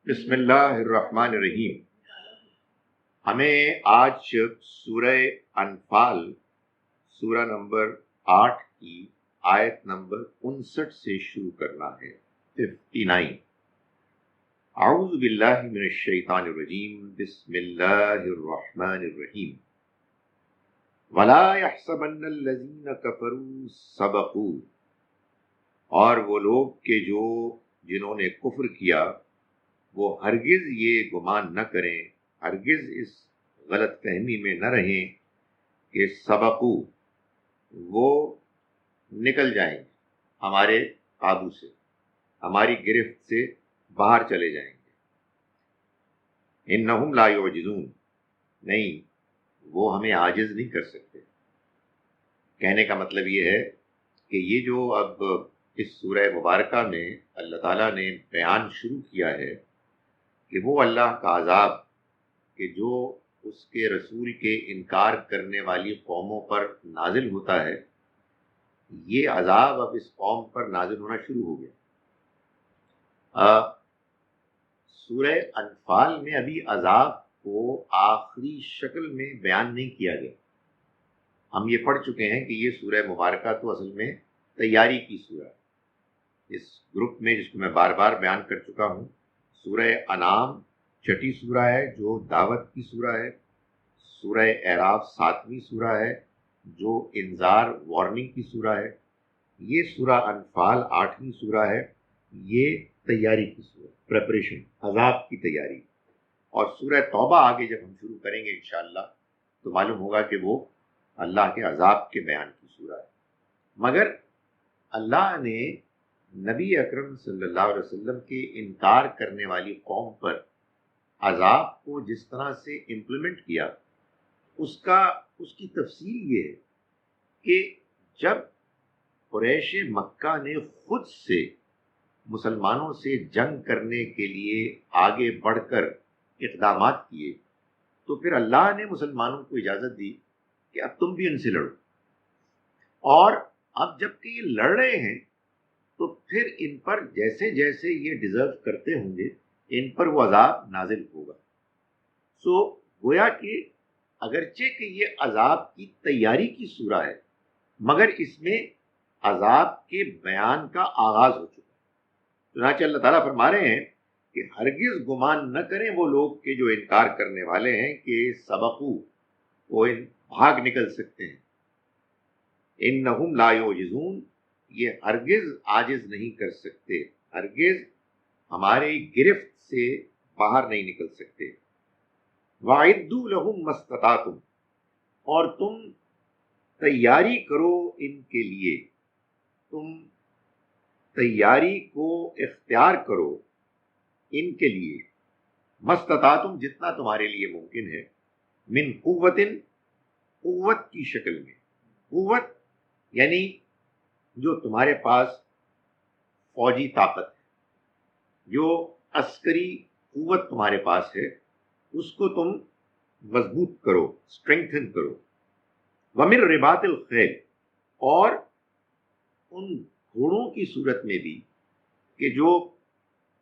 بسم اللہ الرحمن الرحیم۔ ہمیں آج سورہ انفال سورہ نمبر 8 کی آیت نمبر 59 سے شروع کرنا ہے۔ 59۔ اعوذ باللہ من الشیطان الرجیم، بسم اللہ الرحمن الرحیم۔ وَلَا يَحْسَبَنَّ الَّذِينَ كَفَرُوا سَبَقُوا، اور وہ لوگ کہ جنہوں نے کفر کیا وہ ہرگز یہ گمان نہ کریں، ہرگز اس غلط فہمی میں نہ رہیں کہ سبقو وہ نکل جائیں گے ہمارے قابو سے، ہماری گرفت سے باہر چلے جائیں گے۔ انہم لا یعجزون، نہیں وہ ہمیں عاجز نہیں کر سکتے۔ کہنے کا مطلب یہ ہے کہ یہ جو اب اس سورہ مبارکہ میں اللہ تعالیٰ نے بیان شروع کیا ہے کہ وہ اللہ کا عذاب کہ جو اس کے رسول کے انکار کرنے والی قوموں پر نازل ہوتا ہے، یہ عذاب اب اس قوم پر نازل ہونا شروع ہو گیا۔ سورہ انفال میں ابھی عذاب کو آخری شکل میں بیان نہیں کیا گیا۔ ہم یہ پڑھ چکے ہیں کہ یہ سورہ مبارکہ تو اصل میں تیاری کی سورہ ہے۔ اس گروپ میں جس کو میں بار بار بیان کر چکا ہوں، سورہ انعام چھٹی سورہ ہے جو دعوت کی سورہ ہے، سورہ اعراف 7ویں سورہ ہے جو انذار وارننگ کی سورہ ہے، یہ سورہ انفال 8ویں سورہ ہے، یہ تیاری کی سورہ، پریپریشن، عذاب کی تیاری۔ اور سورہ توبہ آگے جب ہم شروع کریں گے انشاءاللہ تو معلوم ہوگا کہ وہ اللہ کے عذاب کے بیان کی سورہ ہے۔ مگر اللہ نے نبی اکرم صلی اللہ علیہ وسلم کے انکار کرنے والی قوم پر عذاب کو جس طرح سے امپلیمنٹ کیا، اس کی تفصیل یہ ہے کہ جب قریش مکہ نے خود سے مسلمانوں سے جنگ کرنے کے لیے آگے بڑھ کر اقدامات کیے تو پھر اللہ نے مسلمانوں کو اجازت دی کہ اب تم بھی ان سے لڑو، اور اب جب کہ یہ لڑ رہے ہیں تو پھر ان پر جیسے جیسے یہ ڈیزرو کرتے ہوں گے ان پر وہ عذاب نازل ہوگا۔ سو گویا کہ اگرچہ کہ یہ عذاب کی تیاری کی سورہ ہے مگر اس میں عذاب کے بیان کا آغاز ہو چکا ہے۔ چنانچہ اللہ تعالیٰ فرما رہے ہیں کہ ہرگز گمان نہ کریں وہ لوگ کہ جو انکار کرنے والے ہیں کہ سبقو وہ بھاگ نکل سکتے ہیں۔ انہم لا یعجزون، یہ ہرگز عاجز نہیں کر سکتے، ہرگز ہماری گرفت سے باہر نہیں نکل سکتے۔ وَأَعِدُّوا لَهُم مَّا اسْتَطَعْتُمْ، اور تم تیاری کرو ان کے لیے، تم تیاری کو اختیار کرو ان کے لیے، مَا اسْتَطَعْتُمْ جتنا تمہارے لیے ممکن ہے، من قوت، قوت کی شکل میں، قوت یعنی جو تمہارے پاس فوجی طاقت ہے، جو عسکری قوت تمہارے پاس ہے، اس کو تم مضبوط کرو، اسٹرینگتھن کرو۔ وَمِن رِبَاطِ الْخَیْلِ، اور ان گھوڑوں کی صورت میں بھی کہ جو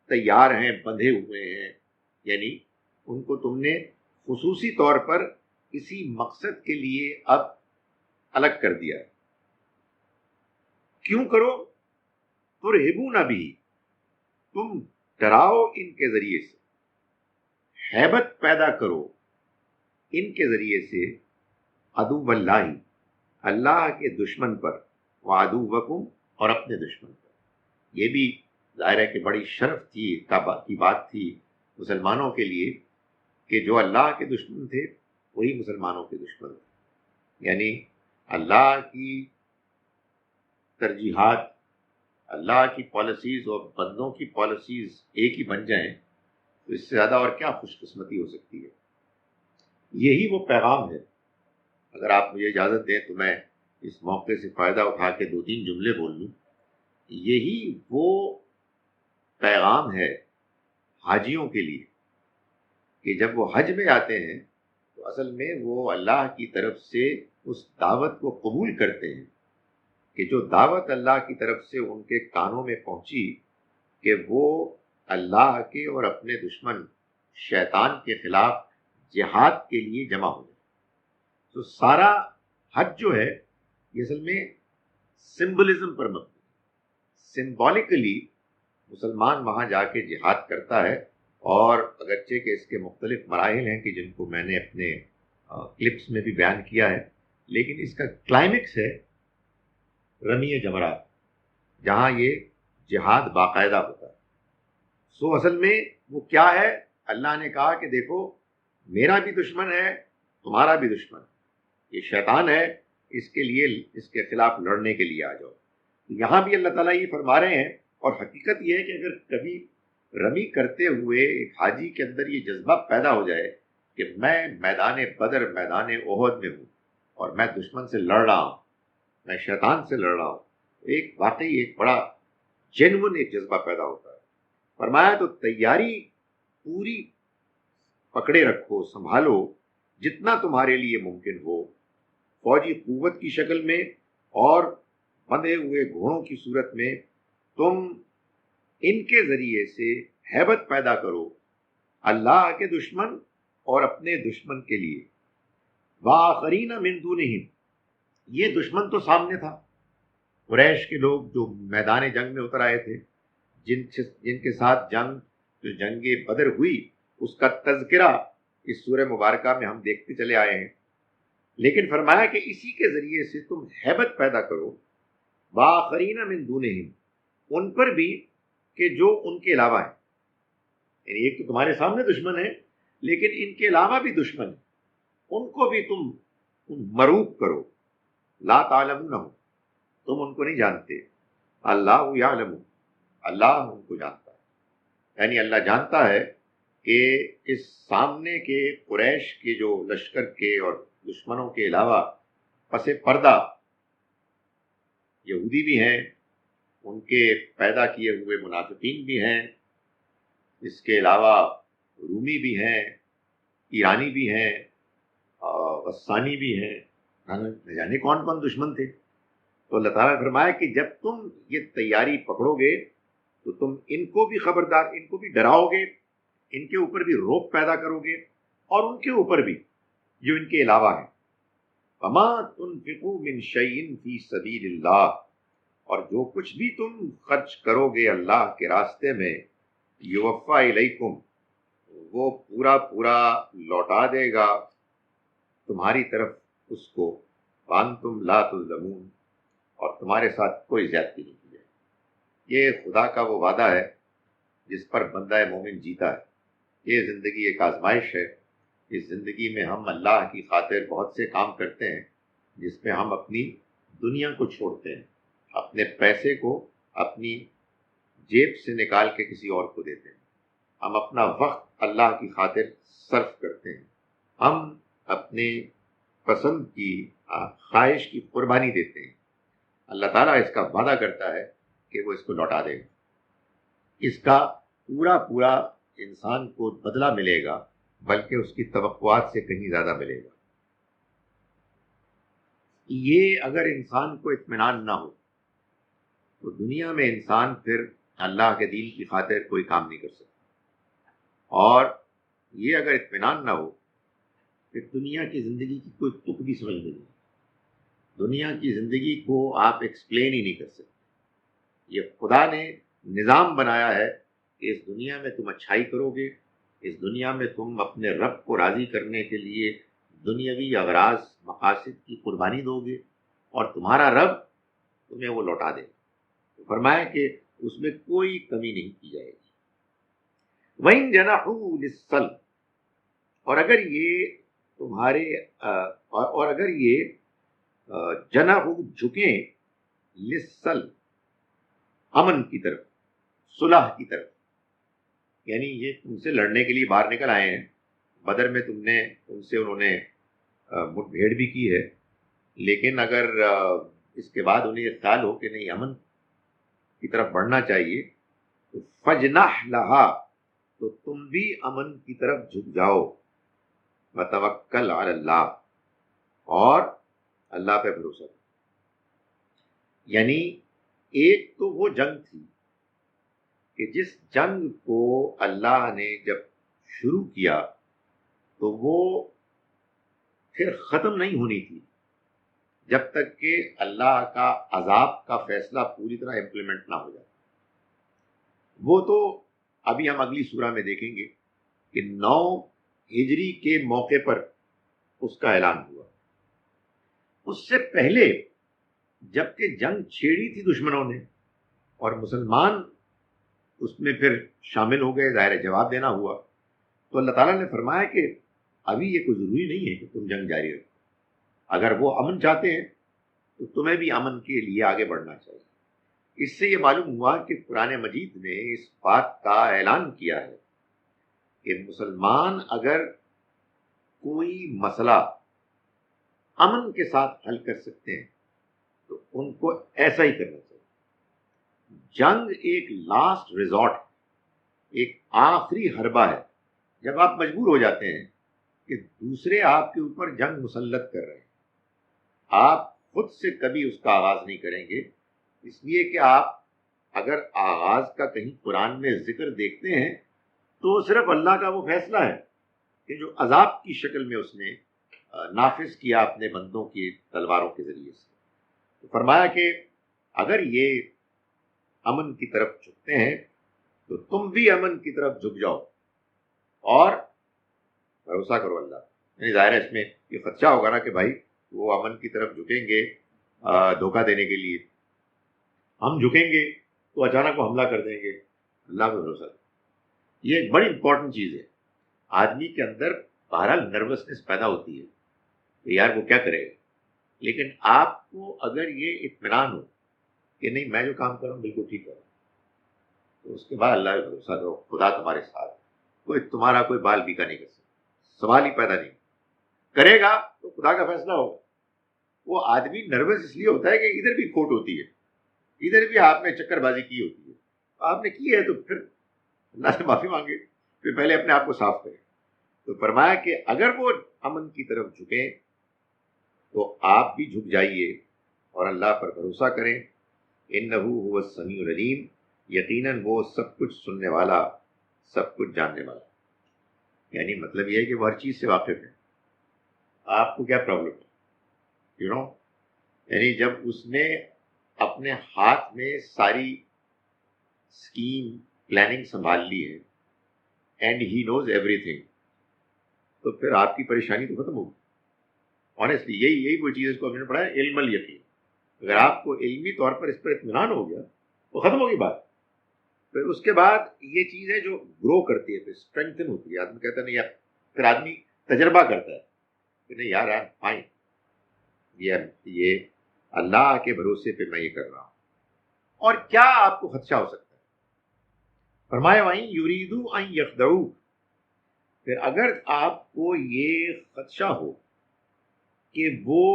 تیار ہیں، بندھے ہوئے ہیں، یعنی ان کو تم نے خصوصی طور پر کسی مقصد کے لیے اب الگ کر دیا ہے۔ کیوں کرو؟ ترہبون بھی، تم ڈراؤ ان کے ذریعے سے، ہیبت پیدا کرو ان کے ذریعے سے، عدو اللہ، اللہ کے دشمن پر، وعدوکم، اور اپنے دشمن پر۔ یہ بھی ظاہر ہے کہ بڑی شرف کی بات تھی مسلمانوں کے لیے کہ جو اللہ کے دشمن تھے وہی مسلمانوں کے دشمن تھے، یعنی اللہ کی ترجیحات، اللہ کی پالیسیز اور بندوں کی پالیسیز ایک ہی بن جائیں تو اس سے زیادہ اور کیا خوش قسمتی ہو سکتی ہے۔ یہی وہ پیغام ہے۔ اگر آپ مجھے اجازت دیں تو میں اس موقع سے فائدہ اٹھا کے 2-3 جملے بول لوں۔ یہی وہ پیغام ہے حاجیوں کے لیے کہ جب وہ حج میں آتے ہیں تو اصل میں وہ اللہ کی طرف سے اس دعوت کو قبول کرتے ہیں کہ جو دعوت اللہ کی طرف سے ان کے کانوں میں پہنچی کہ وہ اللہ کے اور اپنے دشمن شیطان کے خلاف جہاد کے لیے جمع ہو جائے. تو سارا حج جو ہے یہ اصل میں سمبلزم پر مبنی ہے. سمبولکلی مسلمان وہاں جا کے جہاد کرتا ہے، اور اگرچہ کہ اس کے مختلف مراحل ہیں کہ جن کو میں نے اپنے کلپس میں بھی بیان کیا ہے، لیکن اس کا کلائمیکس ہے رمی جمرات، جہاں یہ جہاد باقاعدہ ہوتا ہے. سو اصل میں وہ کیا ہے؟ اللہ نے کہا کہ دیکھو میرا بھی دشمن ہے، تمہارا بھی دشمن، یہ شیطان ہے، اس کے لیے اس کے خلاف لڑنے کے لیے آ جاؤ. یہاں بھی اللہ تعالیٰ یہ فرما رہے ہیں، اور حقیقت یہ ہے کہ اگر کبھی رمی کرتے ہوئے ایک حاجی کے اندر یہ جذبہ پیدا ہو جائے کہ میں میدان بدر، میدان احد میں ہوں اور میں دشمن سے لڑ رہا ہوں، میں شیطان سے لڑ رہا ہوں، ایک واقعی ایک بڑا جینون ایک جذبہ پیدا ہوتا ہے. فرمایا تو تیاری پوری پکڑے رکھو، سنبھالو جتنا تمہارے لیے ممکن ہو، فوجی قوت کی شکل میں اور بندھے ہوئے گھوڑوں کی صورت میں تم ان کے ذریعے سے ہیبت پیدا کرو اللہ کے دشمن اور اپنے دشمن کے لیے. وآخرین من دونہم، یہ دشمن تو سامنے تھا، قریش کے لوگ جو میدان جنگ میں اتر آئے تھے، جن کے ساتھ جو جنگ بدر ہوئی اس کا تذکرہ اس سورہ مبارکہ میں ہم دیکھتے چلے آئے ہیں. لیکن فرمایا کہ اسی کے ذریعے سے تم ہیبت پیدا کرو وآخرین من دونہم، ان پر بھی کہ جو ان کے علاوہ ہیں. یعنی ایک تو تمہارے سامنے دشمن ہے، لیکن ان کے علاوہ بھی دشمن ہے، ان کو بھی تم مروب کرو. لا تعلمونہم، تم ان کو نہیں جانتے، اللہ یعلم، اللہ ان کو جانتا ہے. یعنی اللہ جانتا ہے کہ اس سامنے کے قریش کے جو لشکر کے اور دشمنوں کے علاوہ پس پردہ یہودی بھی ہیں، ان کے پیدا کیے ہوئے منافقین بھی ہیں، اس کے علاوہ رومی بھی ہیں، ایرانی بھی ہیں، غسانی بھی ہیں، نہ جانے کون کون دشمن تھے. تو اللہ تعالیٰ نے فرمایا کہ جب تم یہ تیاری پکڑو گے تو تم ان کو بھی خبردار، ان کو بھی ڈراؤ گے، ان کے اوپر بھی روب پیدا کرو گے، اور ان کے اوپر بھی جو ان کے علاوہ ہیں. وما تنفقوا من شیء فی سبیل اللہ، اور جو کچھ بھی تم خرچ کرو گے اللہ کے راستے میں، یوفا الیکم، وہ پورا پورا لوٹا دے گا تمہاری طرف اس کو، وانتم لا تظلمون، اور تمہارے ساتھ کوئی زیادتی نہیں کی جائے. یہ خدا کا وہ وعدہ ہے جس پر بندہ مومن جیتا ہے. یہ زندگی ایک آزمائش ہے. اس زندگی میں ہم اللہ کی خاطر بہت سے کام کرتے ہیں جس میں ہم اپنی دنیا کو چھوڑتے ہیں، اپنے پیسے کو اپنی جیب سے نکال کے کسی اور کو دیتے ہیں، ہم اپنا وقت اللہ کی خاطر صرف کرتے ہیں، ہم اپنے پسند کی خواہش کی قربانی دیتے ہیں. اللہ تعالیٰ اس کا وعدہ کرتا ہے کہ وہ اس کو لوٹا دے گا، اس کا پورا پورا انسان کو بدلہ ملے گا، بلکہ اس کی توقعات سے کہیں زیادہ ملے گا. یہ اگر انسان کو اطمینان نہ ہو تو دنیا میں انسان پھر اللہ کے دین کی خاطر کوئی کام نہیں کر سکتا. اور یہ اگر اطمینان نہ ہو پھر دنیا کی زندگی کی کوئی تک بھی سمجھ نہیں. دنیا کی زندگی کو آپ ایکسپلین ہی نہیں کر سکتے. یہ خدا نے نظام بنایا ہے کہ اس دنیا میں تم اچھائی کرو گے، اس دنیا میں تم اپنے رب کو راضی کرنے کے لیے دنیاوی اغراض مقاصد کی قربانی دو گے، اور تمہارا رب تمہیں وہ لوٹا دے. تو فرمایا کہ اس میں کوئی کمی نہیں کی جائے گی. وَإِن جَنَحُوا لِلسَّلْمِ، اور اگر یہ تمہارے اور اگر یہ جناح جھکیں للسلم، امن کی طرف، صلح کی طرف، یعنی یہ تم سے لڑنے کے لیے باہر نکل آئے ہیں. بدر میں تم سے انہوں نے مٹ بھیڑ بھی کی ہے، لیکن اگر اس کے بعد انہیں یہ خیال ہو کہ نہیں امن کی طرف بڑھنا چاہیے تو فجنح لہا، تو تم بھی امن کی طرف جھک جاؤ. وتوکل علی اللہ، اور اللہ پہ بھروسہ کرو. یعنی ایک تو وہ جنگ تھی کہ جس جنگ کو اللہ نے جب شروع کیا تو وہ پھر ختم نہیں ہونی تھی جب تک کہ اللہ کا عذاب کا فیصلہ پوری طرح امپلیمنٹ نہ ہو جائے. وہ تو ابھی ہم اگلی سورہ میں دیکھیں گے کہ 9 ہجری کے موقع پر اس کا اعلان ہوا. اس سے پہلے جب کہ جنگ چھیڑی تھی دشمنوں نے اور مسلمان اس میں پھر شامل ہو گئے، ظاہر جواب دینا ہوا، تو اللہ تعالیٰ نے فرمایا کہ ابھی یہ کوئی ضروری نہیں ہے کہ تم جنگ جاری رکھو. اگر وہ امن چاہتے ہیں تو تمہیں بھی امن کے لیے آگے بڑھنا چاہیے. اس سے یہ معلوم ہوا کہ قرآن مجید نے اس بات کا اعلان کیا ہے کہ مسلمان اگر کوئی مسئلہ امن کے ساتھ حل کر سکتے ہیں تو ان کو ایسا ہی کرنا چاہیے. جنگ ایک لاسٹ ریزورٹ، ایک آخری حربہ ہے. جب آپ مجبور ہو جاتے ہیں کہ دوسرے آپ کے اوپر جنگ مسلط کر رہے ہیں، آپ خود سے کبھی اس کا آغاز نہیں کریں گے، اس لیے کہ آپ اگر آغاز کا کہیں قرآن میں ذکر دیکھتے ہیں تو صرف اللہ کا وہ فیصلہ ہے کہ جو عذاب کی شکل میں اس نے نافذ کیا اپنے بندوں کی تلواروں کے ذریعے سے. تو فرمایا کہ اگر یہ امن کی طرف جھکتے ہیں تو تم بھی امن کی طرف جھک جاؤ اور بھروسہ کرو اللہ. یعنی ظاہر ہے اس میں یہ خدشہ ہوگا نا کہ بھائی وہ امن کی طرف جھکیں گے دھوکہ دینے کے لیے، ہم جھکیں گے تو اچانک وہ حملہ کر دیں گے. اللہ پہ بھروسہ. یہ ایک بڑی امپورٹنٹ چیز ہے. آدمی کے اندر بہرحال نروسنس پیدا ہوتی ہے کہ یار وہ کیا کرے گا، لیکن آپ کو اگر یہ اطمینان ہو کہ نہیں میں جو کام کر رہا ہوں بالکل ٹھیک ہے، تو اس کے بعد اللہ پہ بھروسہ کرو، خدا تمہارے ساتھ. کوئی تمہارا کوئی بال بیکا نہیں کر سکتا، سوال ہی پیدا نہیں کرے گا تو خدا کا فیصلہ ہوگا. وہ آدمی نروس اس لیے ہوتا ہے کہ ادھر بھی کھوٹ ہوتی ہے، ادھر بھی آپ نے چکر بازی کی ہوتی ہے. آپ نے کی ہے تو پھر اللہ سے معافی مانگے، پھر پہلے اپنے آپ کو صاف کریں. تو فرمایا کہ اگر وہ امن کی طرف جھکیں تو آپ بھی جھک جائیے اور اللہ پر بھروسہ کریں. انہ هو السمیع العلیم، یقیناً وہ سب کچھ سننے والا، سب کچھ جاننے والا. یعنی مطلب یہ ہے کہ وہ ہر چیز سے واقف ہے. آپ کو کیا پرابلم ہے یعنی جب اس نے اپنے ہاتھ میں ساری اسکیم پلاننگ سنبھال لی ہے اینڈ ہی نوز ایوری تھنگ، تو پھر آپ کی پریشانی تو ختم ہوگی. آنیسٹلی یہی وہ چیز اس کو ہم نے پڑھا ہے علم الیقین. اگر آپ کو علمی طور پر اس پر اطمینان ہو گیا تو ختم ہوگی بات. پھر اس کے بعد یہ چیز ہے جو گرو کرتی ہے، پھر اسٹرینتھن ہوتی ہے. آدمی کہتا ہے نہیں یار، پھر آدمی تجربہ کرتا ہے کہ نہیں یار فائن، یہ اللہ کے بھروسے پہ میں یہ کر رہا ہوں. اور کیا آپ کو خدشہ ہو سکتا ہے؟ فرمایا وہیں یریدو ان یخدعوک. پھر اگر آپ کو یہ خدشہ ہو کہ وہ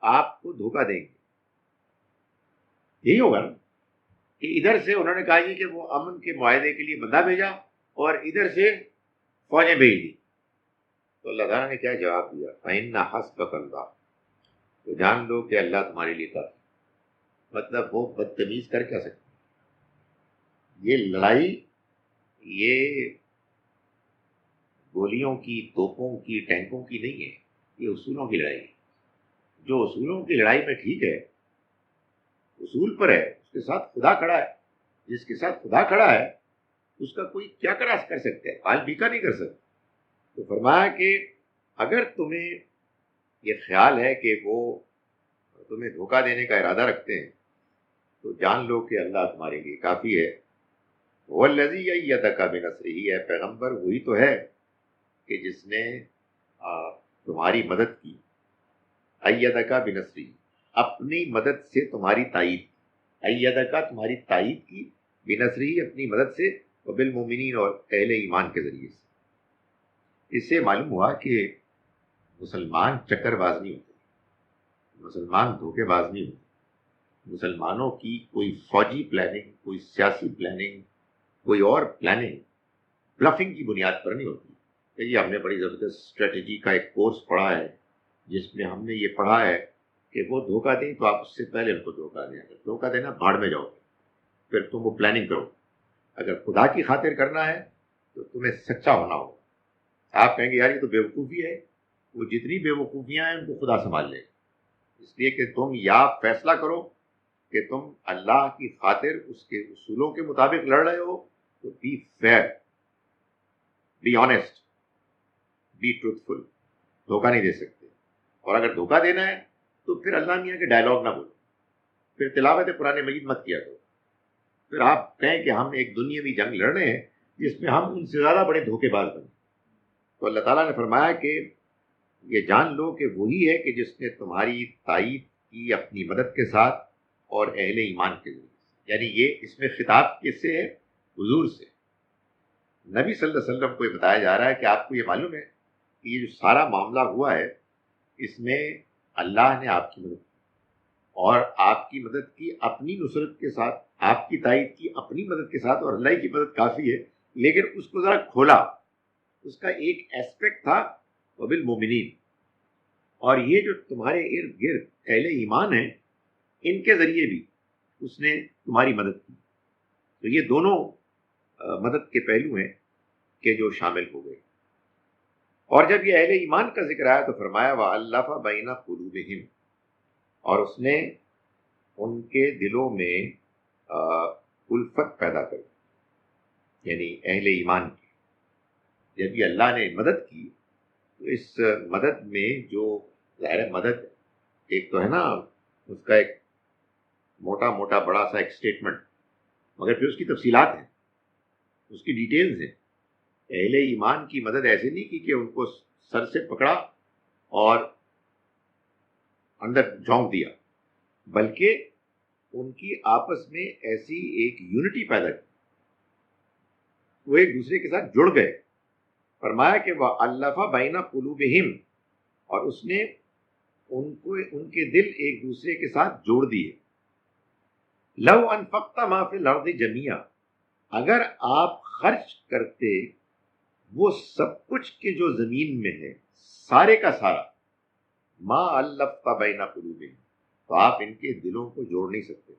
آپ کو دھوکہ دیں گے، یہی ہوگا نا کہ ادھر سے انہوں نے کہا جی کہ وہ امن کے معاہدے کے لیے بندہ بھیجا اور ادھر سے فوجیں بھیج دی، تو اللہ تعالیٰ نے کیا جواب دیا؟ فَإِنَّ حَسْبَكَ اللَّهُ. تو جان لو کہ اللہ تمہارے لیے کافی. مطلب وہ بدتمیز کر کیا سکتے؟ یہ لڑائی یہ گولیوں کی، توپوں کی، ٹینکوں کی نہیں ہے، یہ اصولوں کی لڑائی ہے. جو اصولوں کی لڑائی میں ٹھیک ہے، اصول پر ہے، اس کے ساتھ خدا کھڑا ہے. جس کے ساتھ خدا کھڑا ہے اس کا کوئی کیا کر سکتا ہے؟ بال بیکا نہیں کر سکتا. تو فرمایا کہ اگر تمہیں یہ خیال ہے کہ وہ تمہیں دھوکہ دینے کا ارادہ رکھتے ہیں تو جان لو کہ اللہ تمہارے لیے کافی ہے. والذی ایدک بنصرہ، ہے پیغمبر وہی تو ہے کہ جس نے تمہاری مدد کی. ایدک بنصرہ، اپنی مدد سے تمہاری تائید. ایدک تمہاری تائید کی، بنصرہ اپنی مدد سے، وبالمؤمنین اور اہل ایمان کے ذریعے سے. اس سے معلوم ہوا کہ مسلمان چکر باز نہیں ہوتے، مسلمان دھوکے باز نہیں ہوتے. مسلمانوں کی کوئی فوجی پلاننگ، کوئی سیاسی پلاننگ، کوئی اور پلاننگ بلفنگ کی بنیاد پر نہیں ہوتی کہ یہ ہم نے بڑی زبردست اسٹریٹجی کا ایک کورس پڑھا ہے جس میں ہم نے یہ پڑھا ہے کہ وہ دھوکہ دیں تو آپ اس سے پہلے ان کو دھوکہ دیں. اگر دھوکہ دینا بھاڑ میں جاؤ، پھر تم وہ پلاننگ کرو. اگر خدا کی خاطر کرنا ہے تو تمہیں سچا ہونا ہوگا۔ آپ کہیں گے یار یہ تو بیوقوفی ہے، وہ جتنی بیوقوفیاں ہیں ان کو خدا سنبھال لے، اس لیے کہ تم یا فیصلہ کرو کہ تم اللہ کی خاطر اس کے اصولوں کے مطابق لڑ رہے ہو تو be fair, be honest, be truthful, دھوکہ نہیں دے سکتے۔ اور اگر دھوکہ دینا ہے تو پھر اللہ میاں کے ڈائلاگ نہ بولو، پھر تلاوت قرآن مجید مت کیا کرو، پھر آپ کہیں کہ ہم ایک دنیاوی جنگ لڑ رہے ہیں جس میں ہم ان سے زیادہ بڑے دھوکے باز بنے۔ تو اللہ تعالیٰ نے فرمایا کہ یہ جان لو کہ وہی ہے کہ جس نے تمہاری تائید کی اپنی مدد کے ساتھ اور اہل ایمان کے ذریعے، یعنی یہ اس میں خطاب کس سے ہے؟ حضور سے۔ نبی صلی اللہ علیہ وسلم کو یہ بتایا جا رہا ہے کہ آپ کو یہ معلوم ہے کہ یہ جو سارا معاملہ ہوا ہے اس میں اللہ نے آپ کی مدد کی، اور آپ کی مدد کی اپنی نصرت کے ساتھ، آپ کی تائید کی اپنی مدد کے ساتھ، اور اللہ کی مدد کافی ہے، لیکن اس کو ذرا کھولا۔ اس کا ایک ایسپیکٹ تھا وبالمؤمنین، اور یہ جو تمہارے ارد گرد اہل ایمان ہیں ان کے ذریعے بھی اس نے تمہاری مدد کی۔ تو یہ دونوں مدد کے پہلو ہیں کہ جو شامل ہو گئے۔ اور جب یہ اہل ایمان کا ذکر آیا تو فرمایا وَأَلَّفَ بَيْنَ قُلُوبِهِمْ، اور اس نے ان کے دلوں میں الفت پیدا کر دی، یعنی اہل ایمان کی۔ جب یہ اللہ نے مدد کی تو اس مدد میں جو ظاہر مدد ایک تو ہے نا اس کا ایک موٹا موٹا بڑا سا ایک سٹیٹمنٹ، مگر پھر اس کی تفصیلات ہیں، اس کی ڈیٹیلز ہیں۔ اہل ایمان کی مدد ایسے نہیں کی کہ ان کو سر سے پکڑا اور اندر جھونک دیا، بلکہ ان کی آپس میں ایسی ایک یونٹی پیدا کی، وہ ایک دوسرے کے ساتھ جڑ گئے۔ فرمایا کہ وَأَلَّفَ بَيْنَ قُلُوبِهِمْ، اور اس نے ان کے دل ایک دوسرے کے ساتھ جوڑ دیے۔ لَوْ أَنفَقْتَ مَا فِي الْأَرْضِ جَمِيعًا، اگر آپ خرچ کرتے وہ سب کچھ کے جو زمین میں ہے سارے کا سارا، مَا أَلَّفْتَ بَيْنَ قُلُوبِهِمْ، تو آپ ان کے دلوں کو جوڑ نہیں سکتے۔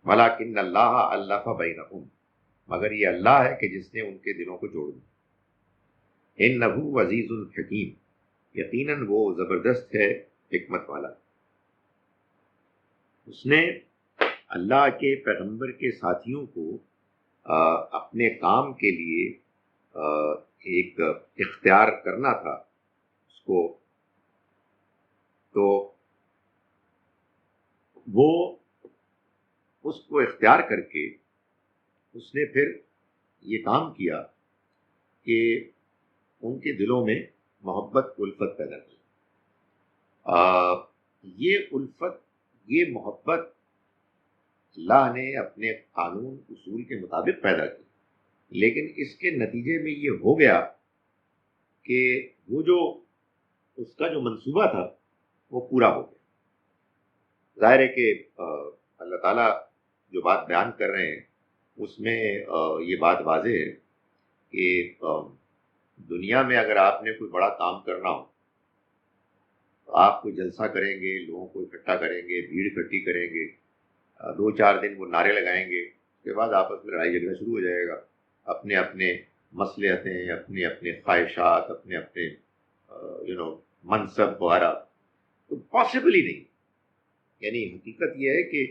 وَلَكِنَّ اللَّهَ أَلَّفَ بَيْنَهُمْ، مگر یہ اللہ ہے کہ جس نے ان کے دلوں کو جوڑ دیا۔ إِنَّهُ عَزِيزٌ حَكِيمٌ، یقیناً وہ زبردست ہے، حکمت والا۔ اس نے اللہ کے پیغمبر کے ساتھیوں کو اپنے کام کے لیے ایک اختیار کرنا تھا اس کو، تو وہ اس کو اختیار کر کے اس نے پھر یہ کام کیا کہ ان کے دلوں میں محبت الفت پیدا کی۔ یہ الفت، یہ محبت اللہ نے اپنے قانون اصول کے مطابق پیدا کی، لیکن اس کے نتیجے میں یہ ہو گیا کہ وہ جو اس کا جو منصوبہ تھا وہ پورا ہو گیا۔ ظاہر ہے کہ اللہ تعالیٰ جو بات بیان کر رہے ہیں اس میں یہ بات واضح ہے کہ دنیا میں اگر آپ نے کوئی بڑا کام کرنا ہو تو آپ کوئی جلسہ کریں گے، لوگوں کو اکٹھا کریں گے، بھیڑ اکٹھی کریں گے، 2-4 دن وہ نعرے لگائیں گے، اس کے بعد آپس میں لڑائی جھگڑا شروع ہو جائے گا، اپنے اپنے مصلحتیں، اپنے اپنے خواہشات، اپنے اپنے منصب وغیرہ، تو پاسبل ہی نہیں۔ یعنی حقیقت یہ ہے کہ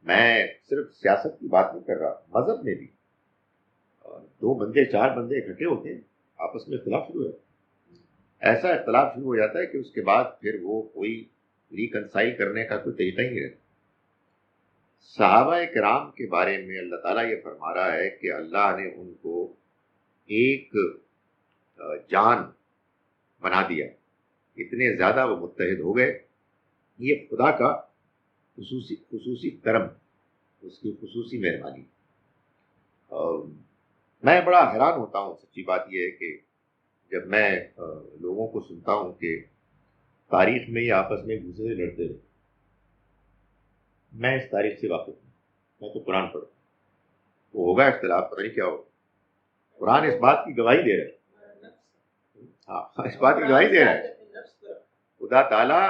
میں صرف سیاست کی بات نہیں کر رہا، مذہب میں بھی 2 بندے 4 بندے اکٹھے ہوتے ہیں، آپس میں اختلاف شروع ہے، ایسا اختلاف شروع ہو جاتا ہے کہ اس کے بعد پھر وہ کوئی ریکنسائل کرنے کا کوئی طریقہ ہی نہیں رہتا۔ صحابہ کرام کے بارے میں اللہ تعالیٰ یہ فرما رہا ہے کہ اللہ نے ان کو ایک جان بنا دیا، اتنے زیادہ وہ متحد ہو گئے۔ یہ خدا کا خصوصی کرم، اس کی خصوصی مہربانی۔ میں بڑا حیران ہوتا ہوں، سچی بات یہ ہے کہ جب میں لوگوں کو سنتا ہوں کہ تاریخ میں یہ آپس میں ایک دوسرے سے لڑتے رہے، میں اس تاریخ سے واقف ہوں، میں تو قرآن پڑھتا ہوں، وہ ہوگا اختلاف، پتہ نہیں کیا ہوگا، قرآن اس بات کی گواہی دے رہا ہے، ہاں اس بات کی گواہی دے رہا ہے۔ خدا تعالیٰ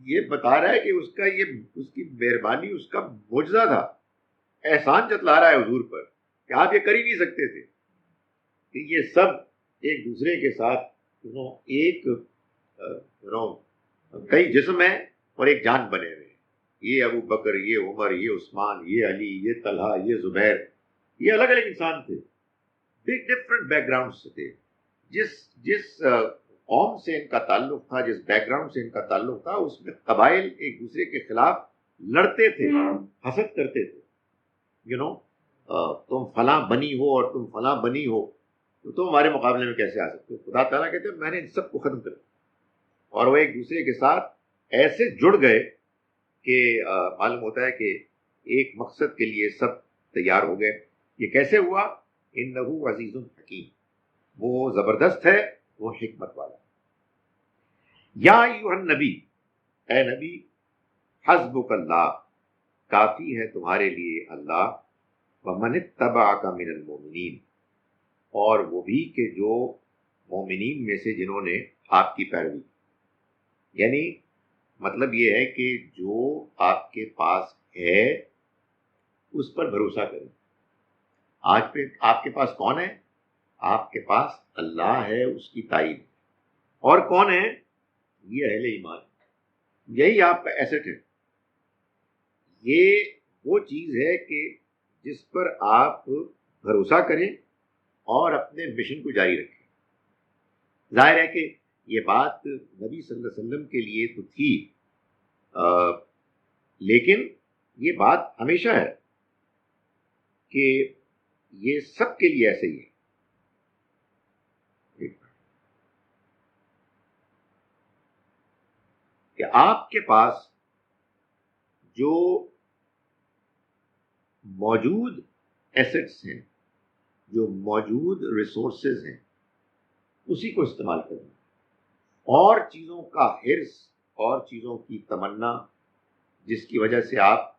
یہ بتا رہا ہے کہ اس کی مہربانی، اس کا معجزہ تھا، احسان جتلا رہا ہے حضور پر کہ آپ یہ کر ہی نہیں سکتے تھے کہ یہ سب ایک دوسرے کے ساتھ ایک کئی جسم ہیں اور ایک جان بنے ہوئے ہیں. یہ ابو بکر، یہ عمر، یہ عثمان، یہ علی، یہ طلحہ، یہ زبیر، یہ الگ الگ انسان تھے، ڈفرنٹ بیک گراؤنڈ سے تھے. جس قوم سے ان کا تعلق تھا، جس بیک گراؤنڈ سے ان کا تعلق تھا، اس میں قبائل ایک دوسرے کے خلاف لڑتے تھے، حسد کرتے تھے. تم فلاں بنی ہو اور تم فلاں بنی ہو تو تم ہمارے مقابلے میں کیسے آ سکتے ہو؟ خدا تعالیٰ کہتے ہیں میں نے ان سب کو ختم کر دیا. اور وہ ایک دوسرے کے ساتھ ایسے جڑ گئے کہ معلوم ہوتا ہے کہ ایک مقصد کے لیے سب تیار ہو گئے. یہ کیسے ہوا؟ انہ عزیز حکیم، وہ زبردست ہے، وہ حکمت والا. یا ایھا النبی، اے نبی، حسبک اللہ، کافی ہے تمہارے لیے اللہ، ومن اتبعک من المؤمنین، اور وہ بھی کہ جو مومنین میں سے جنہوں نے آپ کی پیروی. یعنی مطلب یہ ہے کہ جو آپ کے پاس ہے اس پر بھروسہ کریں. آج پہ آپ کے پاس کون ہے؟ آپ کے پاس اللہ ہے، اس کی تائید. اور کون ہے؟ یہ اہل ایمان. یہی آپ کا ایسٹ ہے. یہ وہ چیز ہے کہ جس پر آپ بھروسہ کریں اور اپنے مشن کو جاری رکھیں. ظاہر ہے کہ یہ بات نبی صلی اللہ علیہ وسلم کے لیے تو تھی، لیکن یہ بات ہمیشہ ہے کہ یہ سب کے لیے ایسے ہی ہے. کہ آپ کے پاس جو موجود ایسٹس ہیں، جو موجود ریسورسز ہیں، اسی کو استعمال کرنا. اور چیزوں کا حرص اور چیزوں کی تمنا جس کی وجہ سے آپ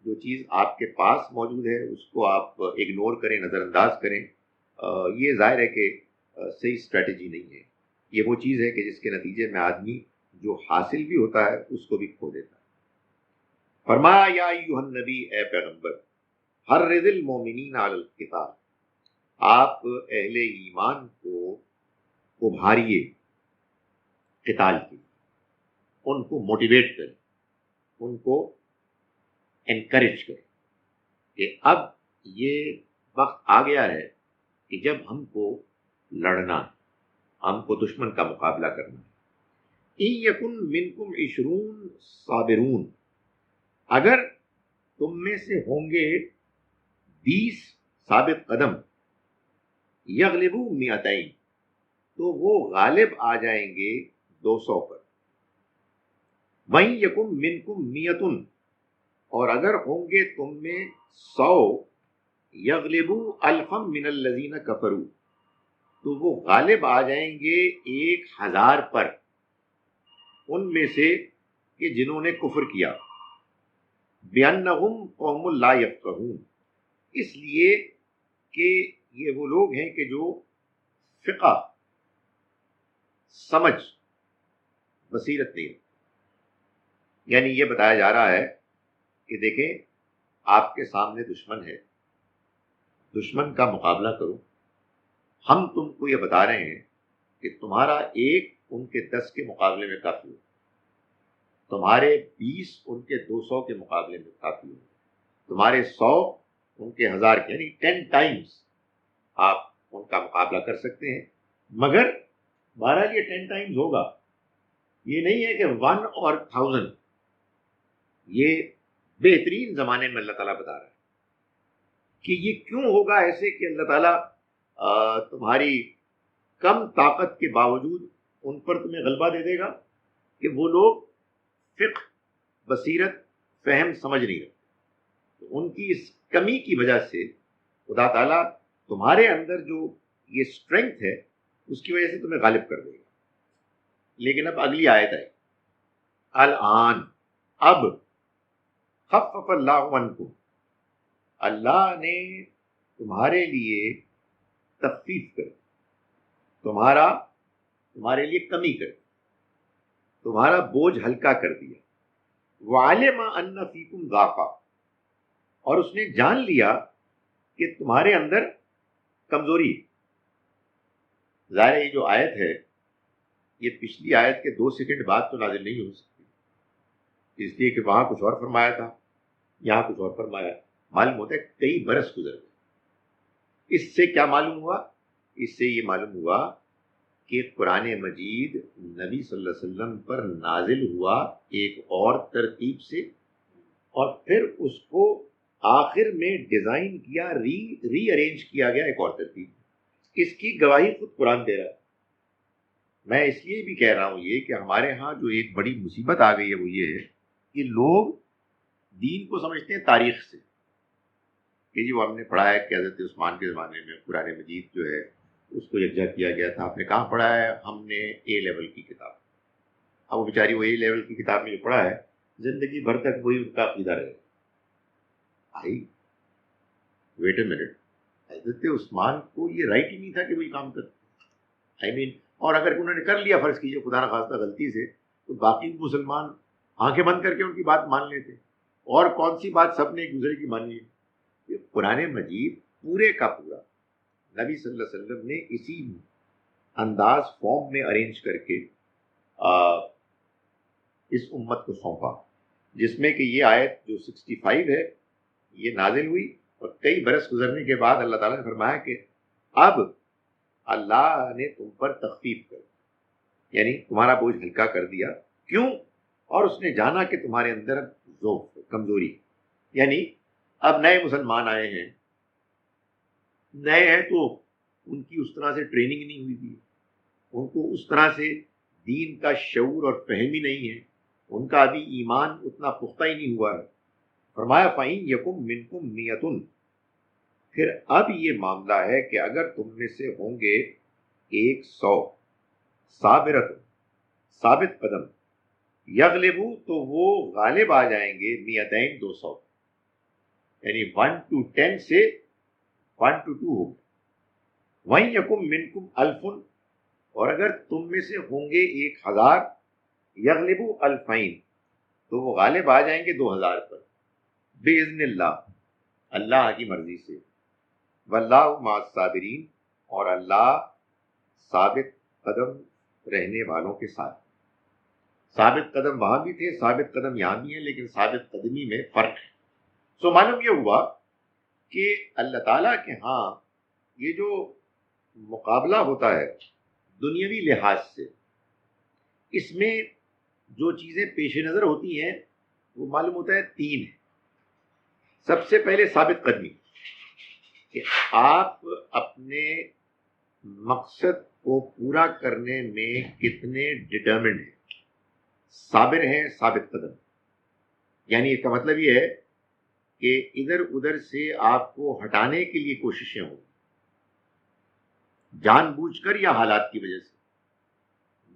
جو چیز آپ کے پاس موجود ہے اس کو آپ اگنور کریں، نظر انداز کریں، یہ ظاہر ہے کہ صحیح اسٹریٹجی نہیں ہے. یہ وہ چیز ہے کہ جس کے نتیجے میں آدمی جو حاصل بھی ہوتا ہے اس کو بھی کھو دیتا ہے. فرمایا یا ایھا النبی، اے پیغمبر، حرض المؤمنین علی القتال، آپ اہل ایمان کو ابھاریے قتال کی، ان کو موٹیویٹ کریں، ان کو انکریج کریں کہ اب یہ وقت آ گیا ہے کہ جب ہم کو لڑنا ہے، ہم کو دشمن کا مقابلہ کرنا ہے. ان یکن منکم 20 صابرون، اگر تم میں سے ہوں گے 20 ثابت قدم، یغلبوا 200، تو وہ غالب آ جائیں گے 200 پر. وَإِن یکم منکم 100، اور اگر ہوں گے تم میں 100، یغلبوا 1000 من الذین کفروا، تو وہ غالب آ جائیں گے 1000 پر ان میں سے کہ جنہوں نے کفر کیا. بِأَنَّهُمْ قَوْمٌ لَا يَفْقَهُونَ، اس لیے کہ یہ وہ لوگ ہیں کہ جو فقہ، سمجھ، بصیرت نہیں. یعنی یہ بتایا جا رہا ہے کہ دیکھیں آپ کے سامنے دشمن ہے، دشمن کا مقابلہ کرو. ہم تم کو یہ بتا رہے ہیں کہ تمہارا 1 ان کے 10 کے مقابلے میں کافی ہو، تمہارے 20 ان کے 200 کے مقابلے میں کافی ہو، تمہارے 100 ان کے 1000 کے، یعنی 10 ٹائمز آپ ان کا مقابلہ کر سکتے ہیں. مگر بہرحال یہ 10 ٹائمز ہوگا، یہ نہیں ہے کہ 1 اور 1000. یہ بہترین زمانے میں اللہ تعالیٰ بتا رہا ہے کہ یہ کیوں ہوگا ایسے کہ اللہ تعالیٰ تمہاری کم طاقت کے باوجود ان پر تمہیں غلبہ دے دے گا کہ وہ لوگ فقہ، بصیرت، فہم، سمجھ نہیں رکھتے. تو ان کی اس کمی کی وجہ سے خدا تعالیٰ تمہارے اندر جو یہ اسٹرینگتھ ہے اس کی وجہ سے تمہیں غالب کر دے گا. لیکن اب اگلی آیت ہے، الآن، اب، خفف اللہ عنکم، اللہ نے تمہارے لیے تخفیف کر، تمہارے لیے کمی کر، تمہارا بوجھ ہلکا کر دیا. وعلم ان فیکم ضعفا، اور اس نے جان لیا کہ تمہارے اندر کمزوری ہے. ظاہر یہ جو آیت ہے یہ پچھلی آیت کے 2 سیکنڈ بعد تو نازل نہیں ہو سکتی، اس لیے کہ وہاں کچھ اور فرمایا تھا، یہاں کچھ اور فرمایا. معلوم ہوتا ہے کئی برس گزر گئے. اس سے کیا معلوم ہوا؟ اس سے یہ معلوم ہوا کہ قرآن مجید نبی صلی اللہ علیہ وسلم پر نازل ہوا ایک اور ترتیب سے، اور پھر اس کو آخر میں ڈیزائن کیا، ری ارینج کیا گیا ایک اور ترتیب. اس کی گواہی خود قرآن دے رہا ہے. میں اس لیے بھی کہہ رہا ہوں یہ کہ ہمارے ہاں جو ایک بڑی مصیبت آ گئی ہے وہ یہ ہے کہ لوگ دین کو سمجھتے ہیں تاریخ سے، کہ جی وہ ہم نے پڑھا ہے کہ حضرت عثمان کے زمانے میں قرآن مجید جو ہے اس کو یکجا کیا گیا تھا. آپ نے کہاں پڑھا ہے؟ ہم نے اے لیول کی کتاب. اب وہ بیچاری وہ اے لیول کی کتاب میں جو پڑھا ہے زندگی بھر تک وہی ان کا عقیدہ رہے. بھائی ویٹ اے منٹ، حضرت عثمان کو یہ رائٹ ہی نہیں تھا کہ وہی کام کرتے. اور اگر انہوں نے کر لیا فرض کیجیے خدا نخواستہ غلطی سے، تو باقی مسلمان آنکھیں بند کر کے ان کی بات مان لیتے. اور کون سی بات سب نے ایک دوسرے کی مانی ہے؟ یہ قرآن مجید پورے کا پورا نبی صلی اللہ علیہ وسلم نے اسی انداز فارم میں ارینج کر کے اس امت کو سونپا، جس میں کہ یہ آیت جو 65 ہے یہ نازل ہوئی، اور کئی برس گزرنے کے بعد اللہ تعالیٰ نے فرمایا کہ اب اللہ نے تم پر تخفیف کر، یعنی تمہارا بوجھ ہلکا کر دیا. کیوں؟ اور اس نے جانا کہ تمہارے اندر ضعف، کمزوری، یعنی اب نئے مسلمان آئے ہیں، نئے ہیں تو ان کی اس طرح سے ٹریننگ نہیں ہوئی تھی، ان کو اس طرح سے دین کا شعور اور فہم ہی نہیں ہے، ان کا ابھی ایمان اتنا پختہ ہی نہیں ہوا ہے. فرمایا فَإِن يَكُن مِّنكُم مِّئَةٌ، پھر اب یہ معاملہ ہے کہ اگر تم میں سے ہوں گے 100 صابرت، ثابت قدم، یغلبو، تو وہ غالب آ جائیں گے 200، 200، یعنی 1 to 10 سے 1 to 2 ہوگا. وَإِن يَكُن مِّنكُمْ أَلْفٌ، اور اگر تم میں سے ہوں گے 1000، یغلبو 2000، تو وہ غالب آ جائیں گے 2000 پر، بِإِذْنِ اللہ، اللہ کی مرضی سے. واللہ مع الصابرین، اور اللہ ثابت قدم رہنے والوں کے ساتھ. ثابت قدم وہاں بھی تھے، ثابت قدم یہاں بھی ہیں، لیکن ثابت قدمی میں فرق ہے. سو معلوم یہ ہوا کہ اللہ تعالیٰ کے ہاں یہ جو مقابلہ ہوتا ہے دنیاوی لحاظ سے، اس میں جو چیزیں پیش نظر ہوتی ہیں وہ معلوم ہوتا ہے 3 ہے. سب سے پہلے ثابت قدمی، کہ آپ اپنے مقصد کو پورا کرنے میں کتنے ڈٹرمنڈ ہیں، صابر ہیں، ثابت قدم. یعنی اس کا مطلب یہ ہے کہ ادھر ادھر سے آپ کو ہٹانے کے لیے کوششیں ہوں، جان بوجھ کر یا حالات کی وجہ سے،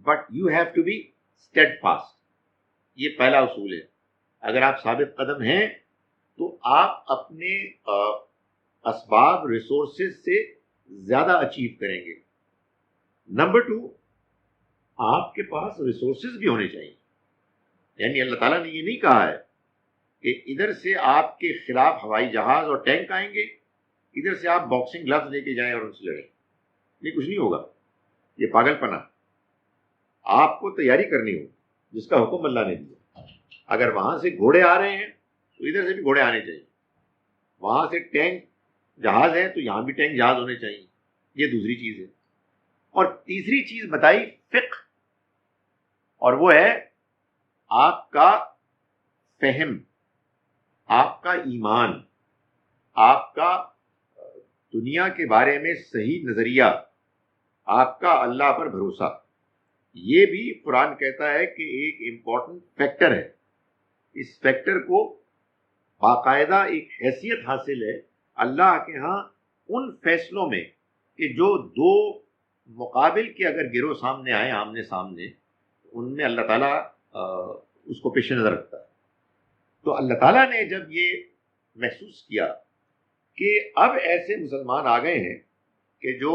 but you have to be اسٹیڈ فاسٹ. یہ پہلا اصول ہے. اگر آپ ثابت قدم ہیں تو آپ اپنے اسباب، ریسورسز سے زیادہ اچیو کریں گے. نمبر 2، آپ کے پاس ریسورسز بھی ہونے چاہیے. یعنی اللہ تعالیٰ نے یہ نہیں کہا ہے کہ ادھر سے آپ کے خلاف ہوائی جہاز اور ٹینک آئیں گے، ادھر سے آپ باکسنگ گلوز لے کے جائیں اور ان سے لڑیں. یہ کچھ نہیں ہوگا، یہ پاگل پنا. آپ کو تیاری کرنی ہوگی جس کا حکم اللہ نے دیا. اگر وہاں سے گھوڑے آ رہے ہیں تو ادھر سے بھی گھوڑے آنے چاہیے، وہاں سے ٹینک جہاز ہے تو یہاں بھی ٹینک جہاز ہونے چاہیے. یہ دوسری چیز ہے. اور تیسری چیز بتائی فقہ، اور وہ ہے آپ کا فہم، آپ کا ایمان، آپ کا دنیا کے بارے میں صحیح نظریہ، آپ کا اللہ پر بھروسہ. یہ بھی قرآن کہتا ہے کہ ایک امپورٹنٹ فیکٹر ہے. اس فیکٹر کو باقاعدہ ایک حیثیت حاصل ہے اللہ کے ہاں ان فیصلوں میں کہ جو 2 مقابل کے اگر گروہ سامنے آئے آمنے سامنے، ان میں اللہ تعالیٰ اس کو پیش نظر رکھتا ہے. تو اللہ تعالیٰ نے جب یہ محسوس کیا کہ اب ایسے مسلمان آ گئے ہیں کہ جو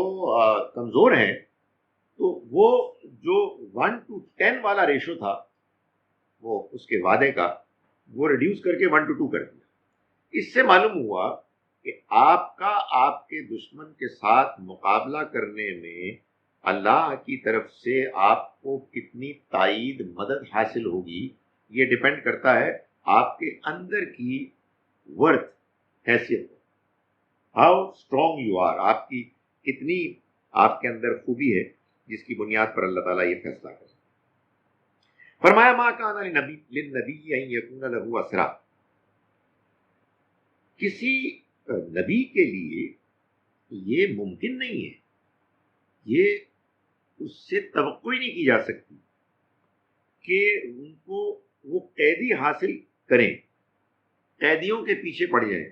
کمزور ہیں، تو وہ جو 1 to 10 والا ریشو تھا وہ اس کے وعدے کا، وہ ریڈیوس کر کے 1 to 2 کر دیا. اس سے معلوم ہوا کہ آپ کا آپ کے دشمن کے ساتھ مقابلہ کرنے میں اللہ کی طرف سے آپ کو کتنی تائید مدد حاصل ہوگی، یہ ڈیپینڈ کرتا ہے آپ کے اندر کی ورتھ، حیثیت، ہاؤ اسٹرانگ یو آر، آپ کی کتنی آپ کے اندر خوبی ہے جس کی بنیاد پر اللہ تعالیٰ یہ فیصلہ کرے۔ فرمایا ما کان للنبی ان یکون له اسرا، کسی نبی کے لیے یہ ممکن نہیں ہے، یہ اس سے توقع ہی نہیں کی جا سکتی کہ ان کو وہ قیدی حاصل کریں، قیدیوں کے پیچھے پڑ جائیں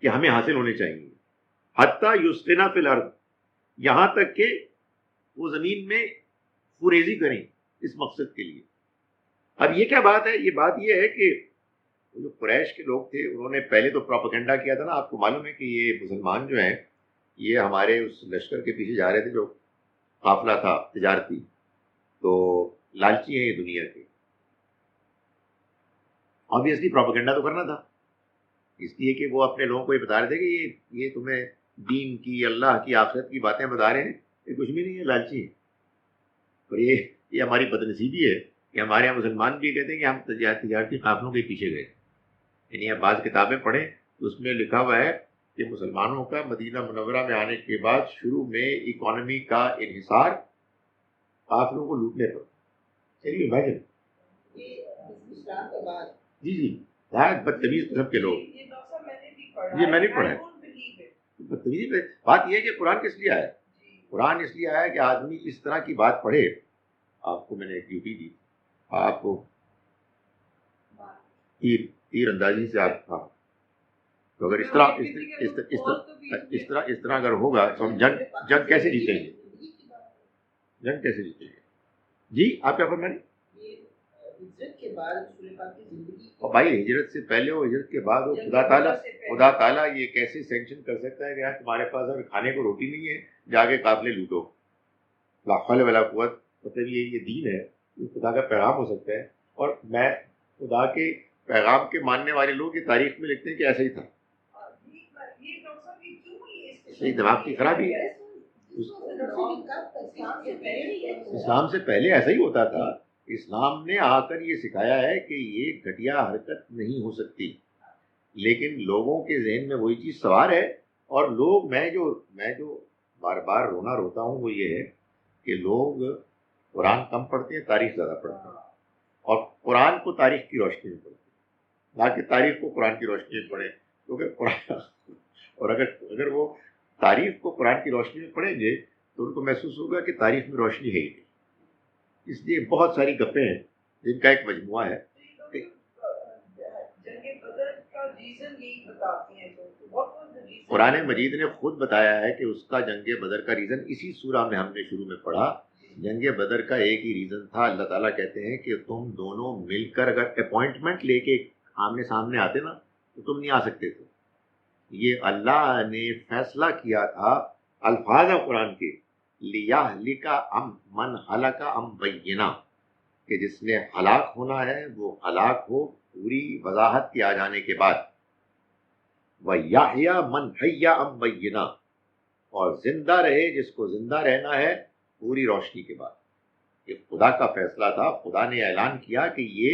کہ ہمیں حاصل ہونے چاہیے، حتیٰ یسقنا فی الارض، یہاں تک کہ وہ زمین میں خوریزی کریں اس مقصد کے لیے۔ اب یہ کیا بات ہے؟ یہ بات یہ ہے کہ جو قریش کے لوگ تھے انہوں نے پہلے تو پروپیگنڈا کیا تھا نا، آپ کو معلوم ہے کہ یہ مسلمان جو ہیں یہ ہمارے اس لشکر کے پیچھے جا رہے تھے جو قافلہ تھا تجارتی، تو لالچی ہیں یہ دنیا کے، آبویسلی پروپیگنڈا تو کرنا تھا، اس لیے کہ وہ اپنے لوگوں کو یہ بتا رہے تھے کہ یہ تمہیں دین کی، اللہ کی، آخرت کی باتیں بتا رہے ہیں، یہ کچھ بھی نہیں ہے، لالچی ہے۔ اور یہ ہماری بدنصیبی ہے کہ ہمارے یہاں مسلمان بھی کہتے ہیں کہ ہم تجارتی قافلوں کے پیچھے گئے، یعنی آپ بعض کتابیں پڑھیں تو اس میں لکھا ہوا ہے کہ مسلمانوں کا مدینہ منورہ میں آنے کے بعد شروع میں اکانومی کا انحصار قافلوں کو لوٹنے پر۔ چلیے بھائی جی جی بہت بدتمیز قسم کے لوگ، یہ میں نے پڑھا ہے، بدتمیزی پہ بات یہ ہے کہ قرآن کس لیے آیا؟ قرآن اس لیے آیا کہ آدمی اس طرح کی بات پڑھے۔ آپ کو میں نے ایک ڈیوٹی دی، آپ کو تیر اندازی سے آپ، ہاں تو اگر اس طرح اگر ہوگا تو ہم جنگ کیسے جیتیں گے؟ جنگ کیسے جیتیں گے؟ جی آپ کیا فرمائیں؟ اور بھائی ہجرت سے پہلے ہو، ہجرت کے بعد ہو، خدا تعالیٰ یہ کیسے سینکشن کر سکتا ہے کہ یار تمہارے پاس اگر کھانے کو روٹی نہیں ہے جا کے قافلے لوٹو؟ لا حول ولا قوت، مطلب یہ دین ہے، یہ خدا کا پیغام ہو سکتا ہے۔ اور میں خدا کے پیغام کے ماننے والے لوگ یہ تاریخ میں لکھتے ہیں کہ ایسا ہی تھا، دماغ کی خرابی ہے۔ اسلام سے پہلے ایسا ہی ہوتا تھا، اسلام نے آ کر یہ سکھایا ہے کہ یہ گھٹیا حرکت نہیں ہو سکتی، لیکن لوگوں کے ذہن میں وہی چیز سوار ہے۔ اور لوگ، میں جو بار بار روتا ہوں وہ یہ ہے کہ لوگ قرآن کم پڑھتے ہیں، تاریخ زیادہ پڑھتے ہیں، اور قرآن کو تاریخ کی روشنی میں پڑھتے ہیں، نہ کہ تاریخ کو قرآن کی روشنی میں پڑھیں، کیونکہ قرآن اور اگر وہ تاریخ کو قرآن کی روشنی میں پڑھیں گے تو ان کو محسوس ہوگا کہ تاریخ میں روشنی ہے ہی نہیں۔ اس لیے بہت ساری گپیں ہیں جن کا ایک مجموعہ ہے۔ قرآن مجید نے خود بتایا ہے کہ اس کا جنگ بدر کا ریزن اسی سورہ میں ہم نے شروع میں پڑھا۔ جنگ بدر کا ایک ہی ریزن تھا، اللہ تعالیٰ کہتے ہیں کہ تم دونوں مل کر اگر اپوائنٹمنٹ لے کے آمنے سامنے آتے نا تو تم نہیں آ سکتے تھے۔ یہ اللہ نے فیصلہ کیا تھا، الفاظ قرآن کے، لِيَهْلِكَ مَنْ هَلَكَ عَنْ بَيِّنَةٍ، کہ جس نے ہلاک ہونا ہے وہ ہلاک ہو پوری وضاحت کے آ جانے کے بعد، وَيَحْيَى مَنْ حَيَّ عَنْ بَيِّنَةٍ، اور زندہ رہے جس کو زندہ رہنا ہے پوری روشنی کے بعد۔ یہ خدا کا فیصلہ تھا، خدا نے اعلان کیا کہ یہ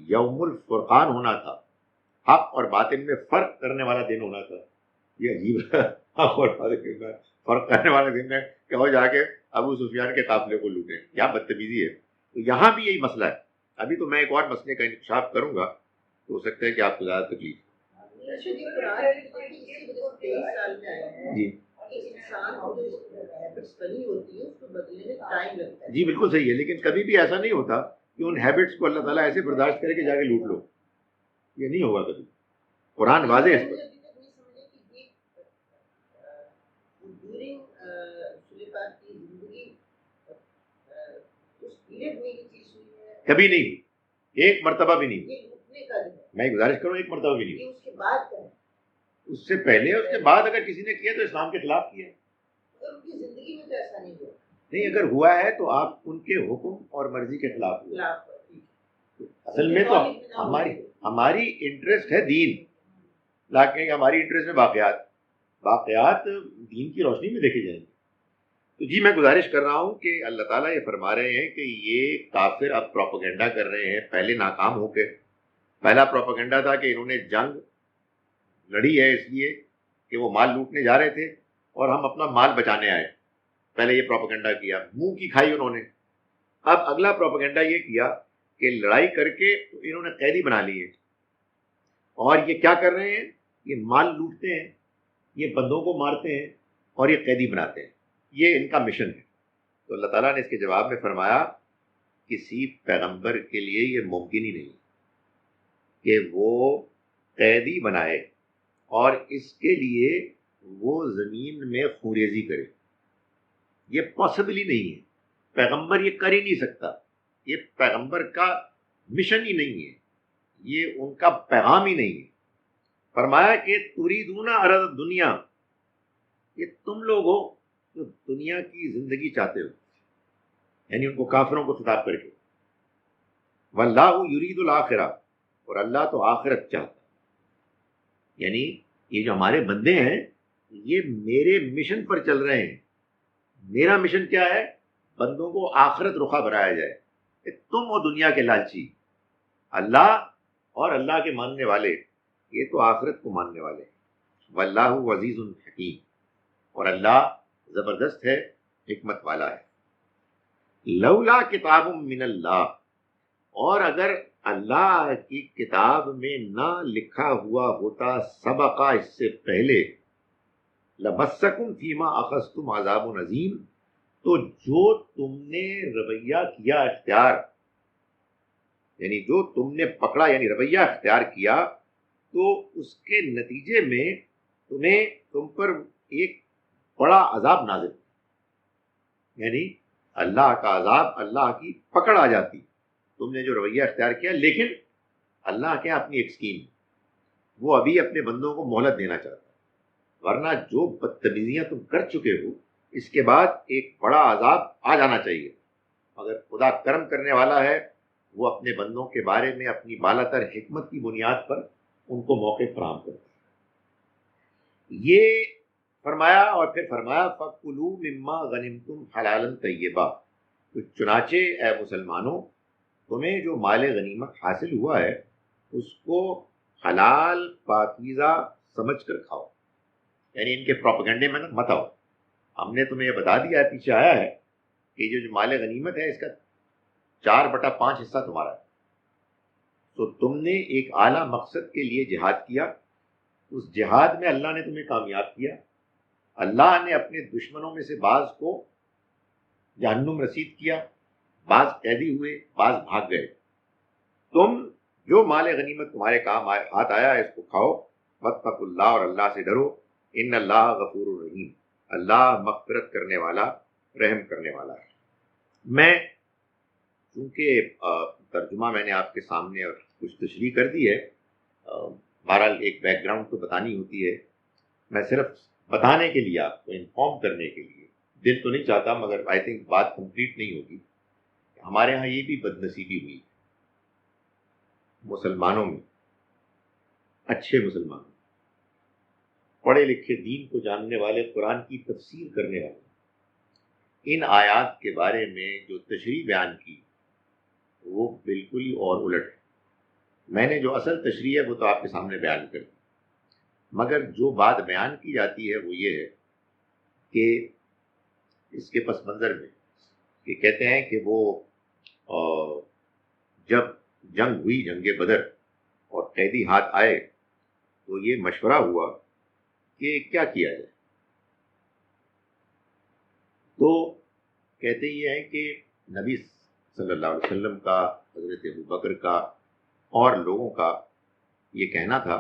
یوم الفرقان ہونا تھا، حق اور باطل میں فرق کرنے والا دن ہونا تھا۔ یہ عجیب ہے، حق اور باطل میں فرق کرنے والا دن ہے کہ وہ جا کے ابو سفیان کے قافلے کو لوٹیں، کیا بدتمیزی ہے۔ تو یہاں بھی یہی مسئلہ ہے۔ ابھی تو میں ایک اور مسئلے کا انکشاف کروں گا تو ہو سکتا ہے کہ آپ کو زیادہ تکلیف جی بالکل صحیح ہے، لیکن کبھی بھی ایسا نہیں ہوتا کہ ان ہیبٹس کو اللہ تعالیٰ ایسے برداشت کرے کہ جا کے لوٹ لو، یہ نہیں ہوگا کبھی۔ قرآن واضح ہے اس پر۔ کبھی نہیں، ایک مرتبہ بھی نہیں، میں گزارش کروں ایک مرتبہ بھی نہیں۔ اس سے پہلے اس کے بعد اگر کسی نے کیا تو اسلام کے خلاف کیا، نہیں اگر ہوا ہے تو آپ ان کے حکم اور مرضی کے خلاف ہوا۔ اصل میں تو ہماری انٹرسٹ ہے دین، لیکن ہماری انٹرسٹ میں واقعات دین کی روشنی میں دیکھے جائیں گے. تو جی میں گزارش کر رہا ہوں کہ اللہ تعالیٰ یہ فرما رہے ہیں کہ یہ کافر اب پروپیگنڈا کر رہے ہیں. پہلے ناکام ہو کے پہلا پروپیگنڈا تھا کہ انہوں نے جنگ لڑی ہے اس لیے کہ وہ مال لوٹنے جا رہے تھے اور ہم اپنا مال بچانے آئے. پہلے یہ پروپیگنڈا کیا، منہ کی کھائی انہوں نے. اب اگلا پروپیگنڈا یہ کیا کہ لڑائی کر کے انہوں نے قیدی بنا لیے، اور یہ کیا کر رہے ہیں؟ یہ مال لوٹتے ہیں، یہ بندوں کو مارتے ہیں اور یہ قیدی بناتے ہیں. یہ ان کا مشن ہے. تو اللہ تعالیٰ نے اس کے جواب میں فرمایا کسی پیغمبر کے لیے یہ ممکن ہی نہیں کہ وہ قیدی بنائے اور اس کے لیے وہ زمین میں خوریزی کرے. یہ پاسبل ہی نہیں ہے. پیغمبر یہ کر ہی نہیں سکتا. یہ پیغمبر کا مشن ہی نہیں ہے، یہ ان کا پیغام ہی نہیں ہے. فرمایا کہ تریدون عرض دنیا، یہ تم لوگ ہو جو دنیا کی زندگی چاہتے ہو، یعنی ان کو کافروں کو خطاب کر کے. واللہ یرید الآخرہ، اور اللہ تو آخرت چاہتا. یعنی یہ جو ہمارے بندے ہیں یہ میرے مشن پر چل رہے ہیں. میرا مشن کیا ہے؟ بندوں کو آخرت رخا بنایا جائے. کہ تم ہو دنیا کے لالچی، اللہ اور اللہ کے ماننے والے یہ تو آخرت کو ماننے والے ہیں. واللہ عزیز حکیم، اور اللہ زبردست ہے، حکمت والا ہے. لولا کتاب من اللہ، اور اگر اللہ کی کتاب میں نہ لکھا ہوا ہوتا سبقہ اس سے پہلے، لمسکم فیما اخذتم عذاب عظیم، تو جو تم نے رویہ کیا اختیار، یعنی جو تم نے پکڑا یعنی رویہ اختیار کیا، تو اس کے نتیجے میں تم پر ایک بڑا عذاب نازل، یعنی اللہ کا عذاب، اللہ کی پکڑ آ جاتی. تم نے جو رویہ اختیار کیا، لیکن اللہ کے اپنی ایک اسکیم، وہ ابھی اپنے بندوں کو مہلت دینا چاہتا ہے. ورنہ جو بدتمیزیاں تم کر چکے ہو اس کے بعد ایک بڑا عذاب آ جانا چاہیے. مگر خدا کرم کرنے والا ہے، وہ اپنے بندوں کے بارے میں اپنی بالا تر حکمت کی بنیاد پر ان کو موقع فراہم کرتا ہے. یہ فرمایا، اور پھر فرمایا فَكُلُوا مِمَّا غَنِمْتُمْ حَلَالًا طَيِّبًا. تو چنانچہ اے مسلمانوں، تمہیں جو مال غنیمت حاصل ہوا ہے اس کو حلال پاکیزہ سمجھ کر کھاؤ. یعنی ان کے پروپیگنڈے میں مت آؤ. ہم نے تمہیں یہ بتا دیا ہے، پیچھے آیا ہے کہ جو مال غنیمت ہے اس کا 4/5 حصہ تمہارا ہے. تو تم نے ایک اعلیٰ مقصد کے لیے جہاد کیا، اس جہاد میں اللہ نے تمہیں کامیاب کیا. اللہ نے اپنے دشمنوں میں سے بعض کو جہنم رسید کیا، بعض قیدی ہوئے، بعض بھاگ گئے. تم جو مال غنیمت تمہارے کام ہاتھ آیا ہے اس کو کھاؤ. واتقوا اللہ، اور اللہ سے ڈرو. ان اللہ غفور الرحیم، اللہ مغفرت کرنے والا، رحم کرنے والا ہے. میں چونکہ ترجمہ میں نے آپ کے سامنے اور کچھ تشریح کر دی ہے، بہرحال ایک بیک گراؤنڈ تو بتانی ہوتی ہے. میں صرف بتانے کے لیے، آپ کو انفارم کرنے کے لیے، دل تو نہیں چاہتا مگر آئی تھنک بات کمپلیٹ نہیں ہوگی. ہمارے ہاں یہ بھی بدنصیبی ہوئی مسلمانوں میں، اچھے مسلمانوں، پڑھے لکھے، دین کو جاننے والے، قرآن کی تفسیر کرنے والے، ان آیات کے بارے میں جو تشریح بیان کی وہ بالکل ہی اور الٹ ہے. میں نے جو اصل تشریح ہے وہ تو آپ کے سامنے بیان کر دی، مگر جو بات بیان کی جاتی ہے وہ یہ ہے کہ اس کے پس منظر میں کہ کہتے ہیں کہ وہ جب جنگ ہوئی، جنگ بدر، اور قیدی ہاتھ آئے تو یہ مشورہ ہوا کہ کیا کیا جائے. تو کہتے یہ ہیں کہ نبی صلی اللہ علیہ وسلم کا، حضرت ابوبکر کا اور لوگوں کا یہ کہنا تھا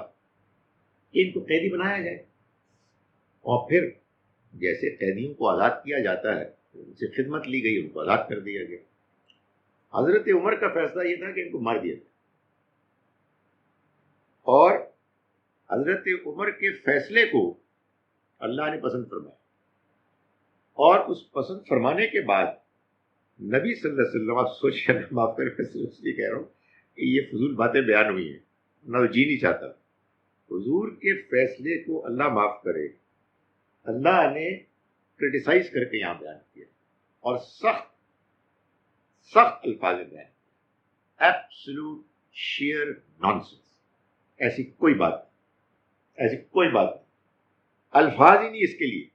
کہ ان کو قیدی بنایا جائے، اور پھر جیسے قیدیوں کو آزاد کیا جاتا ہے ان سے خدمت لی گئی، ان کو آزاد کر دیا گیا. حضرت عمر کا فیصلہ یہ تھا کہ ان کو مار دیا جائے، اور حضرت عمر کے فیصلے کو اللہ نے پسند فرمایا. اور اس پسند فرمانے کے بعد نبی صلی اللہ علیہ وسلم، آپ سوچیں، معاف کریں میں اس لیے کہہ رہا ہوں کہ یہ فضول باتیں بیان ہوئی ہیں، نہ جی نہیں چاہتا. حضور کے فیصلے کو اللہ معاف کرے، اللہ نے کرٹیسائز کر کے یہاں بیان کیا اور سخت سخت الفاظ میں بیان کیا، ایبسولوٹ شیئر نانسنس، ایسی کوئی بات نہیں، الفاظ ہی نہیں اس کے لیے،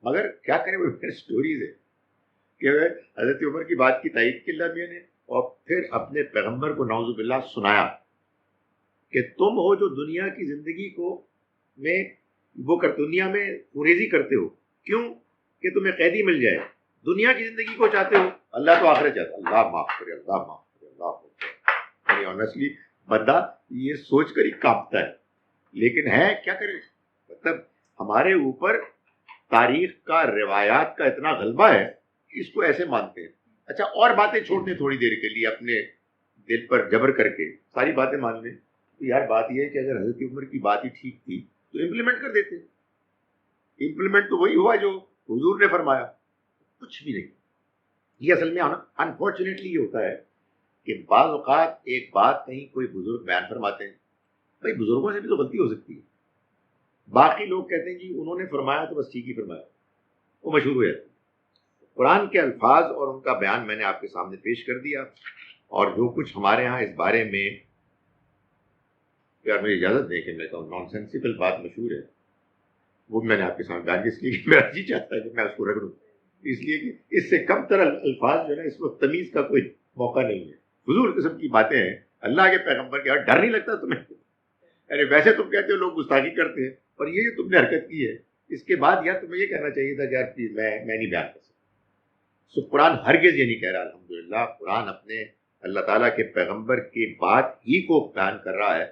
مگر کیا کریں، وہ اسٹوریز ہے کہ حضرت عمر کی بات کی تائید کی اللہ میاں نے، اور پھر اپنے پیغمبر کو نعوذ باللہ سنایا کہ تم ہو جو دنیا کی زندگی کو میں وہ دنیا میں گریزی کرتے ہو، کیوں کہ تمہیں قیدی مل جائے، دنیا کی زندگی کو چاہتے ہو، اللہ تو آخرت چاہتا ہے، اللہ معاف کرے، اللہ معاف کرے، اللہ معاف کرے۔ یعنی آنیسٹلی بندہ یہ سوچ کر ہی کانپتا ہے، لیکن ہے کیا کرے، مطلب ہمارے اوپر تاریخ کا، روایات کا اتنا غلبہ ہے کہ اس کو ایسے مانتے ہیں۔ اچھا اور باتیں چھوڑ دیں تھوڑی دیر کے لیے، اپنے دل پر جبر کر کے ساری باتیں مان لیں، تو یار بات یہ ہے کہ اگر حضرت عمر کی بات ہی ٹھیک تھی تو امپلیمنٹ کر دیتے، امپلیمنٹ تو وہی ہوا جو حضور نے فرمایا، کچھ بھی نہیں۔ یہ اصل میں انفارچونیٹلی یہ ہوتا ہے کہ بعض اوقات ایک بات کہیں کوئی بزرگ بیان فرماتے ہیں، بھائی بزرگوں سے بھی تو غلطی ہو سکتی ہے، باقی لوگ کہتے ہیں جی انہوں نے فرمایا تو بس ٹھیک ہی فرمایا، وہ مشہور ہو جاتی ہے۔ قرآن کے الفاظ اور ان کا بیان میں نے آپ کے سامنے پیش کر دیا، اور جو کچھ ہمارے ہاں اس بارے میں، یار مجھے اجازت دیں کہ میں کہوں نان سینسیبل بات مشہور ہے، وہ میں نے آپ کے سامنے بیان کی، اس لیے کہ میرا جی چاہتا ہے کہ میں اس کو رگڑوں، اس لیے کہ اس سے کم تر الفاظ جو ہے نا اس وقت تمیز کا کوئی موقع نہیں ہے، فضول قسم کی باتیں ہیں، اللہ کے پیغمبر کے ڈر نہیں لگتا تمہیں؟ ارے ویسے تم کہتے ہو لوگ گستاخی کرتے ہیں، اور یہ جو تم نے حرکت کی ہے اس کے بعد یار تمہیں یہ کہنا چاہیے تھا کہ یار پلیز میں نہیں بیان کر سکتا۔ سو قرآن ہرگز یہ نہیں کہہ رہا، الحمدللہ قرآن اپنے اللہ تعالیٰ کے پیغمبر کی بات ہی کو بیان کر رہا ہے،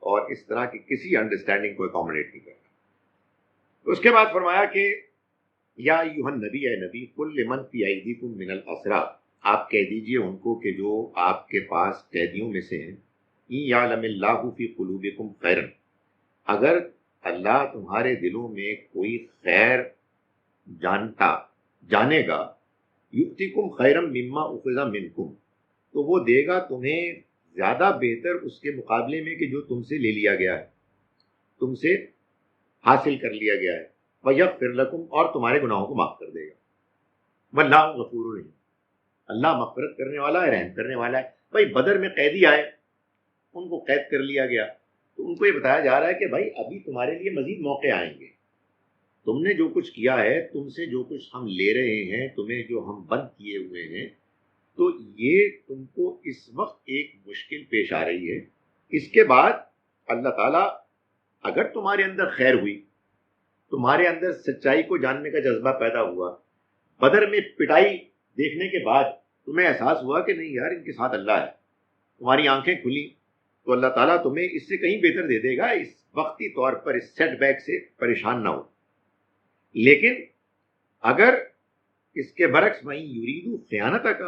اور اس طرح کی کسی انڈرسٹینڈنگ کو اکاموڈیٹ نہیں کر رہا۔ اس کے بعد فرمایا کہ یا ایھا النبی، اے نبی، قل لمن فی ایدیکم من الاسریٰ، آپ کہہ دیجئے ان کو کہ جو آپ کے پاس قیدیوں میں سے ہیں، ان یعلم اللہ فی قلوبکم خیرا، اگر اللہ تمہارے دلوں میں کوئی خیر جانے گا، یؤتکم خیرا مما اخذ منکم، تو وہ دے گا تمہیں زیادہ بہتر اس کے مقابلے میں کہ جو تم سے لے لیا گیا ہے، تم سے حاصل کر لیا گیا ہے، وَيَغْفِرْ لَكُمْ، اور تمہارے گناہوں کو معاف کر دے گا، وَاللَّهُ غَفُورٌ رَحِيمٌ، اللہ مغفرت کرنے والا ہے، رحم کرنے والا ہے۔ بھائی بدر میں قیدی آئے، ان کو قید کر لیا گیا، تو ان کو یہ بتایا جا رہا ہے کہ بھائی ابھی تمہارے لیے مزید موقع آئیں گے، تم نے جو کچھ کیا ہے، تم سے جو کچھ ہم لے رہے ہیں، تمہیں جو ہم بند کیے ہوئے ہیں، تو یہ تم کو اس وقت ایک مشکل پیش آ رہی ہے، اس کے بعد اللہ تعالیٰ اگر تمہارے اندر خیر ہوئی، تمہارے اندر سچائی کو جاننے کا جذبہ پیدا ہوا، بدر میں پٹائی دیکھنے کے بعد تمہیں احساس ہوا کہ نہیں یار ان کے ساتھ اللہ ہے، تمہاری آنکھیں کھلی، تو اللہ تعالیٰ تمہیں اس سے کہیں بہتر دے دے گا، اس وقتی طور پر اس سیٹ بیک سے پریشان نہ ہو۔ لیکن اگر اس کے برعکس وہیں یریدو خیانتک،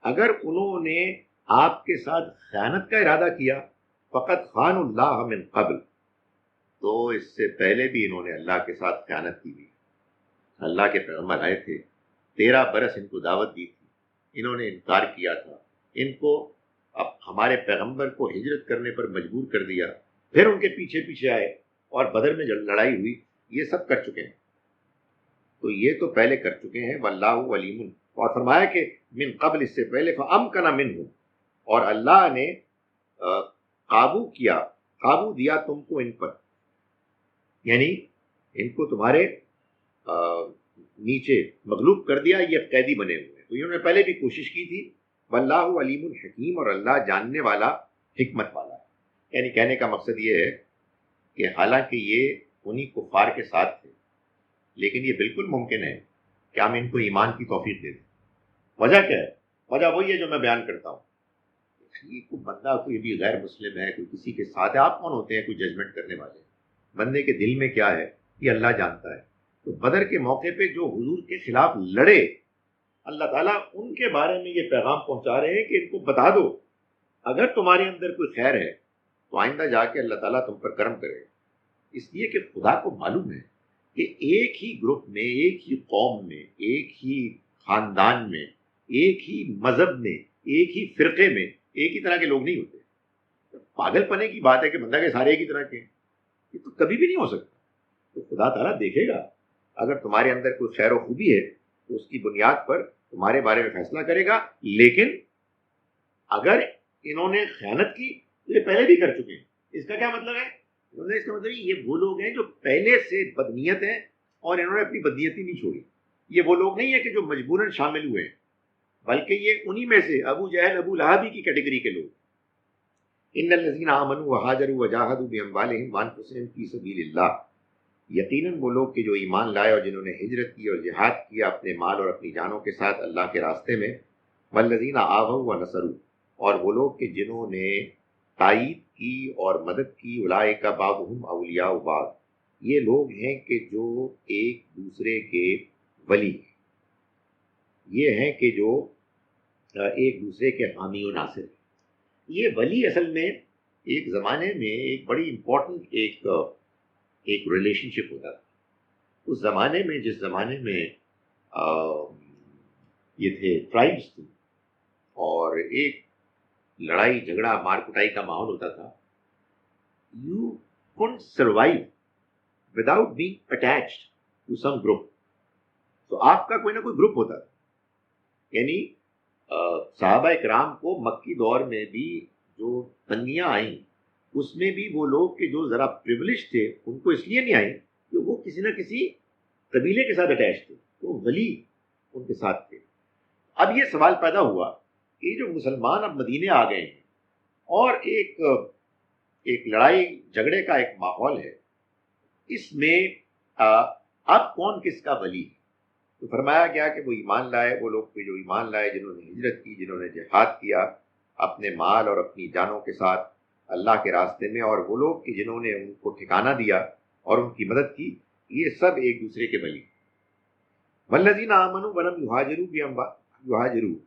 اگر انہوں نے آپ کے ساتھ خیانت کا ارادہ کیا، فقط خان اللہ من قبل، تو اس سے پہلے بھی انہوں نے اللہ کے ساتھ خیانت کی ہوئی۔ اللہ کے پیغمبر آئے تھے، 13 برس ان کو دعوت دی تھی، انہوں نے انکار کیا تھا، ان کو اب ہمارے پیغمبر کو ہجرت کرنے پر مجبور کر دیا، پھر ان کے پیچھے پیچھے آئے، اور بدر میں جب لڑائی ہوئی یہ سب کر چکے ہیں، تو یہ تو پہلے کر چکے ہیں، واللہ علیم، اور فرمایا کہ من قبل، اس سے پہلے، فامکن منہم، اور اللہ نے قابو دیا تم کو ان پر، یعنی ان کو تمہارے نیچے مغلوب کر دیا، یہ قیدی بنے ہوئے ہیں، تو انہوں نے پہلے بھی کوشش کی تھی، واللہ علیم الحکیم، اور اللہ جاننے والا، حکمت والا ہے۔ یعنی کہنے کا مقصد یہ ہے کہ حالانکہ یہ انہی کفار کے ساتھ تھے، لیکن یہ بالکل ممکن ہے کہ ہم ان کو ایمان کی توفیق دے دیں۔ وجہ کیا ہے؟ وجہ وہی ہے جو میں بیان کرتا ہوں، یہ کوئی بندہ کوئی بھی غیر مسلم ہے، کوئی کسی کے ساتھ ہے، آپ کون ہوتے ہیں کوئی ججمنٹ کرنے والے؟ بندے کے دل میں کیا ہے یہ اللہ جانتا ہے۔ تو بدر کے موقع پہ جو حضور کے خلاف لڑے، اللہ تعالیٰ ان کے بارے میں یہ پیغام پہنچا رہے ہیں کہ ان کو بتا دو اگر تمہارے اندر کوئی خیر ہے تو آئندہ جا کے اللہ تعالیٰ تم پر کرم کرے، اس لیے کہ خدا کو معلوم ہے کہ ایک ہی گروپ میں، ایک ہی قوم میں، ایک ہی خاندان میں، ایک ہی مذہب میں، ایک ہی فرقے میں ایک ہی طرح کے لوگ نہیں ہوتے۔ پاگل پنے کی بات ہے کہ بندہ کے سارے ایک ہی طرح کے ہیں، یہ تو کبھی بھی نہیں ہو سکتا. تو خدا تعالیٰ دیکھے گا اگر تمہارے اندر کوئی خیر و خوبی ہے تو اس کی بنیاد پر تمہارے بارے میں فیصلہ کرے گا. لیکن اگر انہوں نے خیانت کی تو یہ پہلے بھی کر چکے ہیں. اس کا کیا مطلب ہے؟ اس کا مطلب یہ وہ لوگ ہیں جو پہلے سے بدنیت ہیں اور انہوں نے اپنی بدنیتی نہیں چھوڑی. یہ وہ لوگ نہیں ہیں کہ جو مجبوراً شامل ہوئے ہیں، بلکہ یہ انہی میں سے ابو جہل ابو لہب کی کیٹیگری کے لوگ. ان الذین آمنوا وہاجروا وجاہدوا باموالہم وانفسہم فی سبیل اللہ، یقیناً وہ لوگ کہ جو ایمان لائے اور جنہوں نے ہجرت کی اور جہاد کیا اپنے مال اور اپنی جانوں کے ساتھ اللہ کے راستے میں. والذین آووا ونصروا، اور وہ لوگ کہ جنہوں نے تائید کی اور مدد کی. اولئک بعضهم اولیاء بعض، یہ لوگ ہیں کہ جو ایک دوسرے کے ولی ہیں، یہ ہیں کہ جو ایک دوسرے کے حامی و ناصر ہیں. یہ ولی اصل میں ایک زمانے میں ایک بڑی امپورٹنٹ ایک ریلیشن شپ ہوتا تھا. اس زمانے میں جس زمانے میں یہ تھے ٹرائبس تھے اور ایک لڑائی جھگڑا مار کٹائی کا ماحول ہوتا تھا. You couldn't survive without being attached to some group. تو آپ کا کوئی نہ کوئی گروپ ہوتا تھا. یعنی صحابہ اکرام کو مکی دور میں بھی جو تنگیاں آئیں اس میں بھی وہ لوگ کہ جو ذرا پریولیج تھے ان کو اس لیے نہیں آئیں کہ وہ کسی نہ کسی قبیلے کے ساتھ اٹیچ تھے، تو ولی ان کے ساتھ تھے. اب یہ سوال پیدا ہوا کہ جو مسلمان اب مدینے آ گئے ہیں اور ایک لڑائی جھگڑے کا ایک ماحول ہے، اس میں اب کون کس کا ولی ہے؟ تو فرمایا گیا کہ وہ ایمان لائے، وہ لوگ جو ایمان لائے جنہوں نے ہجرت کی، جنہوں نے جہاد کیا اپنے مال اور اپنی جانوں کے ساتھ اللہ کے راستے میں، اور وہ لوگ کہ جنہوں نے ان کو ٹھکانہ دیا اور ان کی مدد کی، یہ سب ایک دوسرے کے ولی. والذین آمنوا ولم یہاجروا،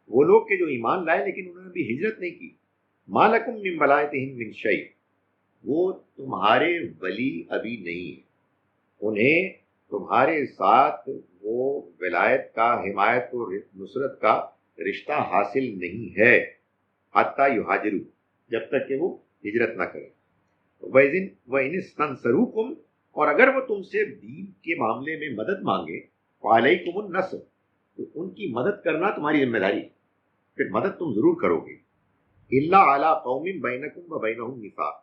وہ لوگ کہ جو ایمان لائے لیکن انہوں نے بھی ہجرت نہیں کی. ما لکم من ولایتہم من شیء، وہ تمہارے ولی ابھی نہیں ہیں، انہیں تمہارے ساتھ وہ ولایت کا، حمایت و نصرت کا رشتہ حاصل نہیں ہے، حتی یہاجروا، جب تک کہ وہ ہجرت نہ کریں. وَإِنِ اسْتَنصَرُوكُمْ، اور اگر وہ تم سے دین کے معاملے میں مدد مانگے، فَعَلَيْكُمُ النَّصْرُ، تو ان کی مدد کرنا تمہاری ذمہ داری، پھر مدد تم ضرور کرو گے. إِلَّا عَلَىٰ قَوْمٍ بَيْنَكُمْ وَبَيْنَهُمْ مِيثَاقٌ،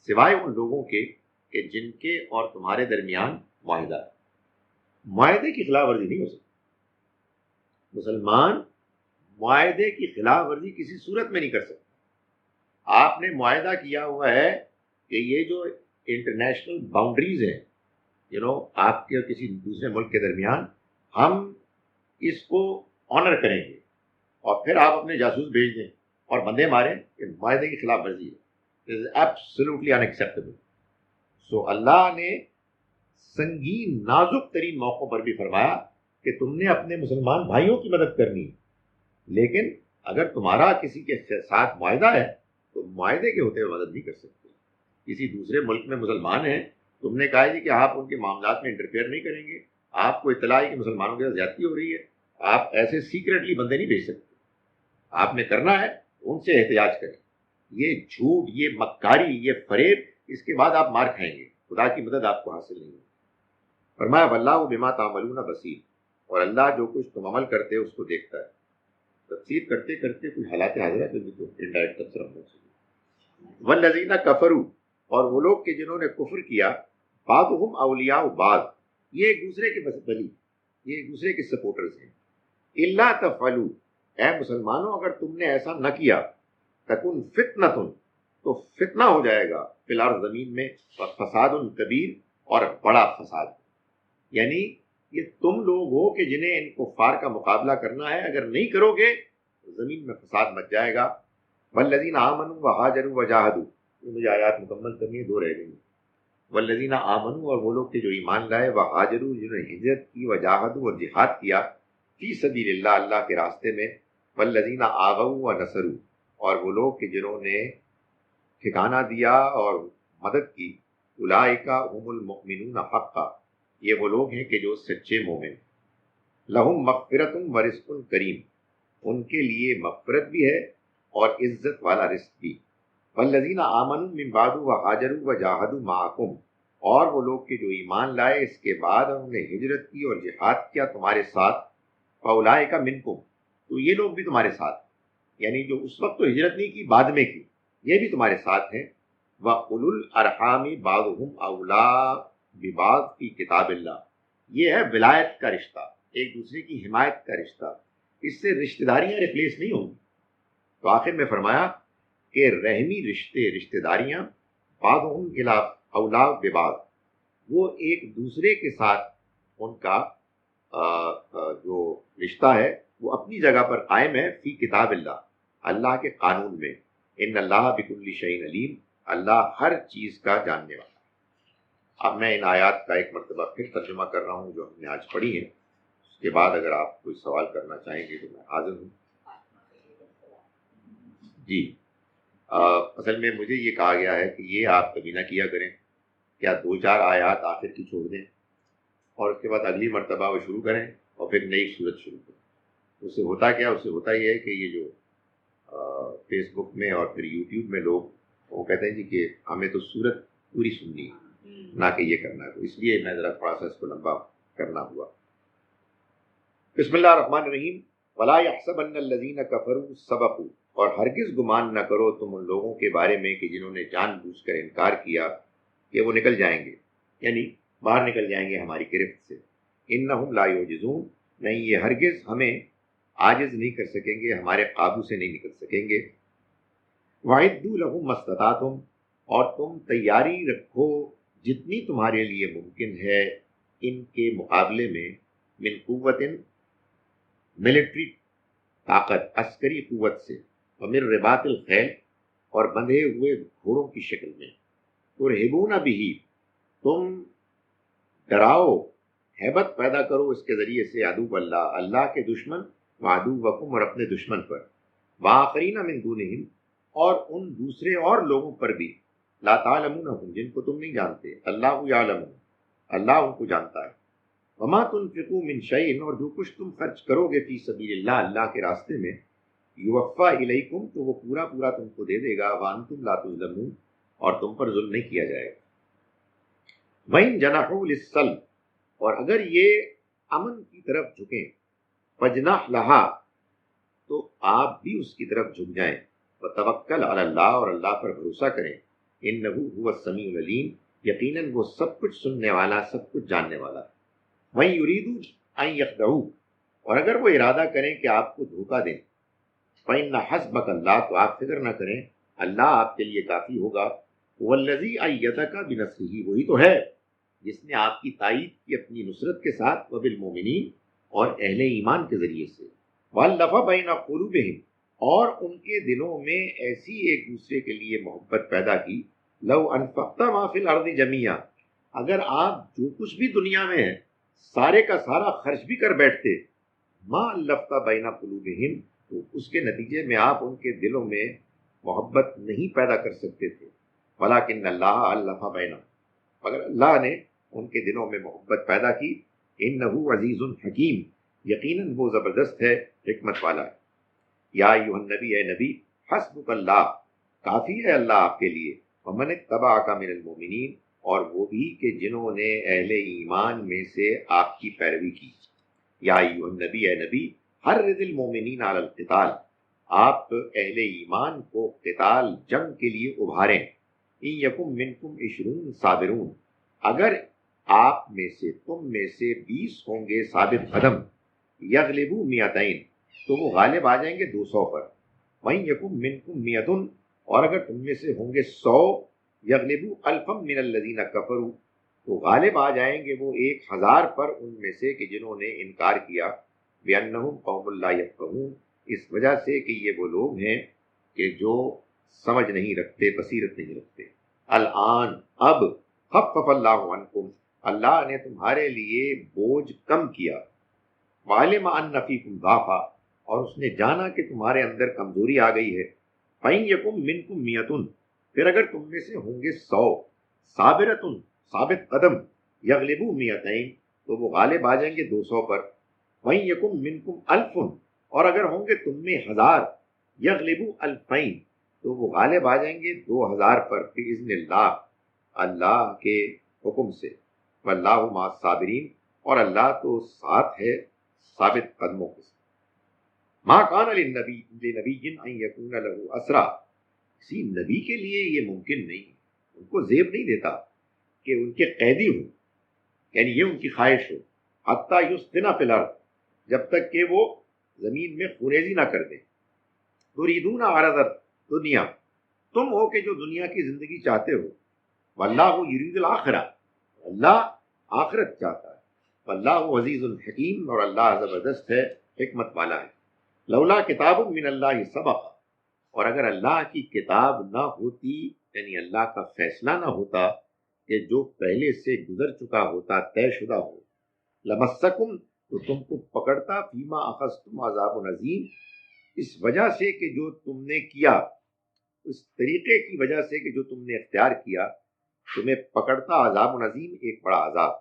سوائے ان لوگوں کے کہ جن کے اور تمہارے درمیان معاہدہ. معاہدے کی خلاف ورزی نہیں ہو سکتی. مسلمان معاہدے کی خلاف ورزی کسی صورت میں نہیں کر سکتا. آپ نے معاہدہ کیا ہوا ہے کہ یہ جو انٹرنیشنل باؤنڈریز ہیں آپ کے اور کسی دوسرے ملک کے درمیان، ہم اس کو آنر کریں گے، اور پھر آپ اپنے جاسوس بھیج دیں اور بندے ماریں، یہ معاہدے کی خلاف ورزی ہے. This is absolutely unacceptable. سو اللہ نے سنگین نازک ترین موقعوں پر بھی فرمایا کہ تم نے اپنے مسلمان بھائیوں کی مدد کرنی ہے، لیکن اگر تمہارا کسی کے ساتھ معاہدہ ہے تو معاہدے کے ہوتے ہوئے مدد نہیں کر سکتے. کسی دوسرے ملک میں مسلمان ہیں، تم نے کہا جی کہ آپ ان کے معاملات میں انٹرفیئر نہیں کریں گے، آپ کو اطلاع ہے کہ مسلمانوں کے ساتھ زیادتی ہو رہی ہے، آپ ایسے سیکریٹلی بندے نہیں بھیج سکتے. آپ نے کرنا ہے ان سے احتجاج کریں. یہ جھوٹ، یہ مکاری، یہ فریب، اس کے بعد آپ مار کھائیں گے، خدا کی مدد آپ کو حاصل نہیں ہوگی. فرمایا واللہ بما تعملون بصیر، اور اللہ جو کچھ تم عمل کرتے ہو اس کو دیکھتا ہے. تفسیر کرتے کرتے کوئی حالات حاضرہ پہ بھی تو انڈائریکٹ تفسیر ہم لوگ. والذین کفروا، اور وہ لوگ کہ جنہوں نے کفر کیا، بعضهم اولیاء بعض، یہ ایک دوسرے کے ولی، یہ ایک دوسرے کے سپورٹرز ہیں. الا تفعلوا، اے مسلمانوں اگر تم نے ایسا نہ کیا، تکن فتنۃ، تو فتنہ ہو جائے گا، فی الارض زمین میں، فساد کبیر، اور بڑا فساد. یعنی یہ تم لوگ ہو کہ جنہیں ان کفار کا مقابلہ کرنا ہے، اگر نہیں کرو گے زمین میں فساد مچ جائے گا. والذین آمنوا وہاجروا وجاہدوا، یہ مجھے آیات مکمل کرنی ہے، 2 رہ گئی. والذین آمنوا، اور وہ لوگ کہ جو ایمان لائے، وہاجروا، جنہوں نے ہجرت کی، وجاہدوا، اور جہاد کیا، فی سبیل اللہ، اللہ کے راستے میں. والذین آووا ونصروا، اور وہ لوگ کہ جنہوں نے ٹھکانہ دیا اور مدد کی. اولئک هم المؤمنون حقا، یہ وہ لوگ ہیں کہ جو سچے مومن. لہم مغفرۃ ورزق کریم، ان کے لیے مغفرت بھی ہے اور عزت والا رزق بھی. والذین آمنوا من بعد وہاجروا وجاہدوا معکم، اور وہ لوگ کہ جو ایمان لائے اس کے بعد انہوں نے ہجرت کی اور جہاد کیا تمہارے ساتھ، فاولئک منکم، تو یہ لوگ بھی تمہارے ساتھ، یعنی جو اس وقت تو ہجرت نہیں کی بعد میں کی، یہ بھی تمہارے ساتھ ہیں۔ وَأُولُو الْأَرْحَامِ بَعْضُهُمْ أَوْلَىٰ بِبَعْضٍ فِي کتاب اللہ، یہ ہے ولایت کا رشتہ، ایک دوسرے کی حمایت کا رشتہ، اس سے رشتہ داریاں ریپلیس نہیں ہوں گی۔ تو آخر میں فرمایا کہ رحمی رشتہ داریاں بعضهم الی اولیٰ ببعض، وہ ایک دوسرے کے ساتھ ان کا جو رشتہ ہے وہ اپنی جگہ پر قائم ہے، فی کتاب اللہ، اللہ کے قانون میں۔ ان اللہ بکل شیء علیم، اللہ ہر چیز کا جاننے والا ہے۔ اب میں ان آیات کا ایک مرتبہ پھر ترجمہ کر رہا ہوں جو ہم نے آج پڑھی ہیں، اس کے بعد اگر آپ کوئی سوال کرنا چاہیں گے تو میں حاضر ہوں۔ جی اصل میں مجھے یہ کہا گیا ہے کہ یہ آپ کبھی نہ کیا کریں، کیا 2-4 آیات آخر کی چھوڑ دیں اور اس کے بعد اگلی مرتبہ وہ شروع کریں اور پھر نئی صورت شروع کریں۔ اس سے ہوتا کیا، اس سے ہوتا یہ ہے کہ یہ جو فیس بک میں اور پھر یوٹیوب میں لوگ وہ کہتے ہیں جی کہ ہمیں تو صورت پوری سننی ہے، نہ کہ یہ کرنا ہے، تو اس لیے میں ذرا تھوڑا سا اس کو لمبا کرنا ہوا۔ بسم اللہ الرحمن الرحیم۔ ولا يحسبن الذين كفروا سبقوا، اور ہرگز گمان نہ کرو تم ان لوگوں کے بارے میں کہ جنہوں نے جان بوجھ کر انکار کیا کہ وہ نکل جائیں گے، یعنی باہر نکل جائیں گے ہماری گرفت سے۔ انہم لا یعجزون، نہیں یہ ہرگز ہمیں عاجز نہیں کر سکیں گے، ہمارے قابو سے نہیں نکل سکیں گے۔ وَأَعِدُّوا لَهُم مَّا اسْتَطَعْتُمْ، اور تم تیاری رکھو جتنی تمہارے لیے ممکن ہے ان کے مقابلے میں، من قوت، ملٹری طاقت، عسکری قوت سے، ومن رباط الخیل، اور بندھے ہوئے گھوڑوں کی شکل میں، ترہبون بہ، تم ڈراؤ، ہیبت پیدا کرو اس کے ذریعے سے، عدو اللہ، اللہ کے دشمن، وعدوکم، اور اپنے دشمن پر، وآخرین من دونہم، اور ان دوسرے اور لوگوں پر بھی، لا تعلمونہم، جن کو تم نہیں جانتے، اللہ یعلم، اللہ ان کو جانتا ہے۔ وما تنفقوا من شیء، اور جو کچھ تم خرچ کرو گے فی سبیل اللہ، اللہ کے راستے میں، یوفا الیکم، تو وہ پورا پورا تم کو دے دے گا، وانتم لا تظلمون، اور تم پر ظلم نہیں کیا جائے گا۔ وَإِن جَنَحُوا لِلسَّلْمِ، اور اگر یہ امن کی طرف جھکیں، فَاجْنَحْ لَهَا، تو آپ بھی اس کی طرف جھک جائیں، وَتَوَکَّلْ عَلَى اللَّهِ، اور اللہ پر بھروسہ کریں، إِنَّهُ هُوَ السَّمِيعُ الْعَلِيمُ، یقیناً وہ سب کچھ سننے والا، سب کچھ جاننے والا ہے۔ وَإِن يُرِيدُوا أَن يَخْدَعُوكَ، اور اگر وہ ارادہ کریں کہ آپ کو دھوکہ دیں، فَإِنَّ حَسْبَكَ اللَّهُ، تو آپ فکر نہ کریں، اللہ آپ کے لیے کافی ہوگا، وَالَّذِي أَيَّدَكَ بِنَصْرِهِ، وہی تو ہے جس نے آپ کی تائید کی اپنی نصرت کے ساتھ، وَبِالْمُؤْمِنِينَ، اور اہل ایمان کے ذریعے سے، وَأَلَّفَ بَيْنَ قُلُوبِهِمْ، اور ان کے دلوں میں ایسی ایک دوسرے کے لیے محبت پیدا کی، لَوْ أَنفَقْتَ مَا فِي الْأَرْضِ جَمِيعًا، اگر آپ جو کچھ بھی دنیا میں ہے سارے کا سارا خرچ بھی کر بیٹھتے، مَا أَلَّفْتَ بَيْنَ قُلُوبِهِمْ، تو اس کے نتیجے میں آپ ان کے دلوں میں محبت نہیں پیدا کر سکتے تھے، وَلَٰكِنَّ اللَّهَ أَلَّفَ بَيْنَهُمْ، مگر اللہ نے ان کے دلوں میں محبت پیدا کی، انہ عزیز حکیم، یقیناً وہ زبردست ہے، حکمت والا ہے۔ یا ایھا النبی، اے نبی، حسبک اللہ، کافی ہے اللہ آپ کے لیے، ومن اتبعک من المؤمنین، اور وہ بھی کہ جنہوں نے اہل ایمان میں سے آپ کی پیروی کی۔ یا ایھا النبی، اے نبی، حرض المؤمنین علی القتال، آپ اہل ایمان کو قتال، جنگ کے لیے ابھاریں۔ ان یکم منکم 20 صابرون، اگر آپ میں سے، تم میں سے 20 ہوں گے ثابت قدم، یغلبوا 200، تو وہ غالب آ جائیں گے 200 پر۔ وَإِن یکم منکم 100، اور اگر تم میں سے ہوں گے 100، یغلبوا 1000 من الذین کفروا، تو غالب آ جائیں گے وہ 1000 پر ان میں سے کہ جنہوں نے انکار کیا، بِأَنَّهُمْ قَوْمٌ لَا يَفْقَهُونَ، اس وجہ سے کہ یہ وہ لوگ ہیں کہ جو سمجھ نہیں رکھتے، بصیرت نہیں رکھتے۔ الآن، اب، خفف اللہ عنکم، اللہ نے تمہارے لیے بوجھ کم کیا، وعلم ان فیکم ضعفا، اور اس نے جانا کہ تمہارے اندر کمزوری آ گئی ہے۔ فإن یکم منکم 100، پھر اگر تم میں سے ہوں گے 100، صابرۃ، ثابت قدم، یغلبوا 200، تو وہ غالب آ جائیں گے 200 پر۔ وإن یکم منکم 1000، اور اگر ہوں گے تم میں 1000، یغلبوا 2000، تو وہ غالب آ جائیں گے 2000 پر بِإِذْنِ اللہ، اللہ کے حکم سے. واللہ مع الصابرین، اور اللہ تو ساتھ ہے ثابت قدموں کے ساتھ. ما کان للنبی ان یکون له اسرا، کسی نبی کے لیے یہ ممکن نہیں، ان کو زیب نہیں دیتا کہ ان کے قیدی ہوں، یعنی یہ ان کی خواہش ہو، حتی یسکن فی الارض، جب تک کہ وہ زمین میں خوریزی نہ کر دیں. تریدون عرض دنیا، تم ہو کہ جو دنیا کی زندگی چاہتے ہو. واللہ یرید الآخرہ، اللہ آخرت چاہتا ہے. واللہ عزیز الحکیم، اور اللہ زبردست ہے، حکمت والا ہے. لولا کتاب من اللہ سبق، اور اگر اللہ کی کتاب نہ ہوتی، یعنی اللہ کا فیصلہ نہ ہوتا کہ جو پہلے سے گزر چکا ہوتا، طے شدہ ہو، لمسکم، تو تم کو پکڑتا، فیما اخذتم عذاب عظیم، اس وجہ سے کہ جو تم نے کیا، اس طریقے کی وجہ سے کہ جو تم نے اختیار کیا، تمہیں پکڑتا عذاب عظیم، ایک بڑا عذاب.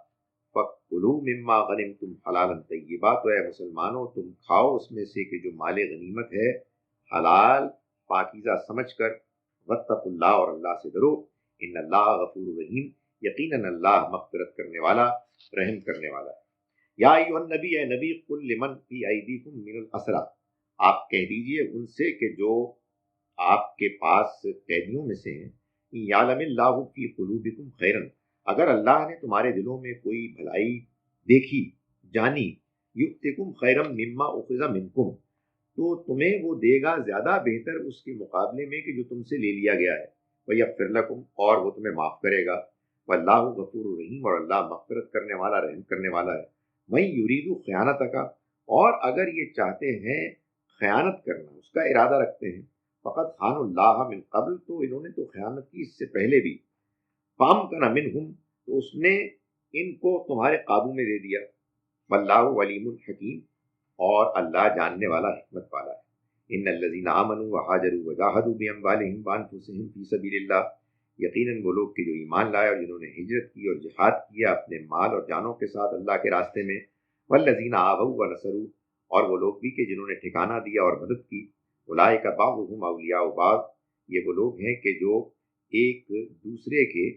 فَكُلُوا مِمَّا غَنِمْتُمْ حَلَالًا طَيِّبًا، تو اے مسلمانوں تم کھاؤ اس میں سے کہ جو مال غنیمت ہے حلال پاکیزہ سمجھ کر. وَاتَّقُوا اللَّهَ، اور اللہ سے ڈرو. ان اللہ غفور رحیم، یقیناً اللہ مغفرت کرنے والا، رحم کرنے والا ہے. یا ایھا النبی، اے نبی، قل لمن فی ایدیکم من الاسریٰ، آپ کہہ دیجئے ان سے کہ جو آپ کے پاس قیدیوں میں سے ہیں، یعلم اللہ فی قلوبکم خیرا، اگر اللہ نے تمہارے دلوں میں کوئی بھلائی دیکھی، جانی، یؤتکم خیرا مما اخذ منکم، تو تمہیں وہ دے گا زیادہ بہتر اس کے مقابلے میں کہ جو تم سے لے لیا گیا ہے. ویغفر لکم، اور وہ تمہیں معاف کرے گا. واللہ غفور الرحیم، اور اللہ مغفرت کرنے والا، رحم کرنے والا ہے. من یرید خیانتک، اور اگر یہ چاہتے ہیں خیانت کرنا، اس کا ارادہ رکھتے ہیں، فقط خان اللہ من قبل، تو انہوں نے تو خیانت کی اس سے پہلے بھی. فامکن منہم، تو اس نے ان کو تمہارے قابو میں دے دیا. واللہ علیم حکیم، اور اللہ جاننے والا، حکمت والا ہے. ان الذین آمنوا وہاجروا وجاہدوا باموالہم وانفسہم فی سبیل اللہ، یقیناً وہ لوگ کہ جو ایمان لائے اور جنہوں نے ہجرت کی اور جہاد کیا اپنے مال اور جانوں کے ساتھ اللہ کے راستے میں. والذین آووا ونصروا، اور وہ لوگ بھی کہ جنہوں نے ٹھکانہ دیا اور مدد کی. اولئک بعضهم اولیاء بعض، یہ وہ لوگ ہیں کہ جو ایک دوسرے کے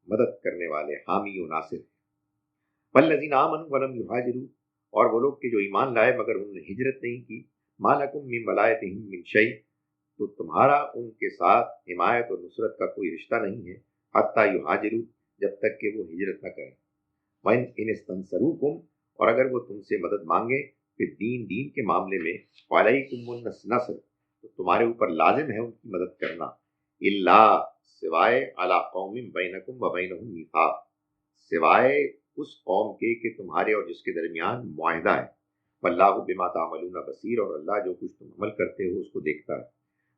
مدد کرنے والے، حامی و ناصر. والذین آمنوا ولم یہاجروا، اور وہ لوگ کہ جو ایمان لائے مگر انہوں نے ہجرت نہیں کی. ما لکم من ولایتہم من شیء، تو تمہارا ان کے ساتھ حمایت اور نصرت کا کوئی رشتہ نہیں ہے. حتی یہاجروا، جب تک کہ وہ ہجرت نہ کریں. وَإِنْ إِنِ اسْتَنْصَرُوكُمْ، اور اگر وہ تم سے مدد مانگے پھر دین کے معاملے میں، فَعَلَيْكُمُ النَّصْرُ، تو تمہارے اوپر لازم ہے ان کی مدد کرنا. اللہ، سوائے علی قوم بینکم وبینہم میثاق، سوائے اس قوم کے کہ تمہارے اور جس کے درمیان معاہدہ ہے. واللہ بما تعملون بصیر، اور اللہ جو کچھ تم عمل کرتے ہو اس کو دیکھتا ہے.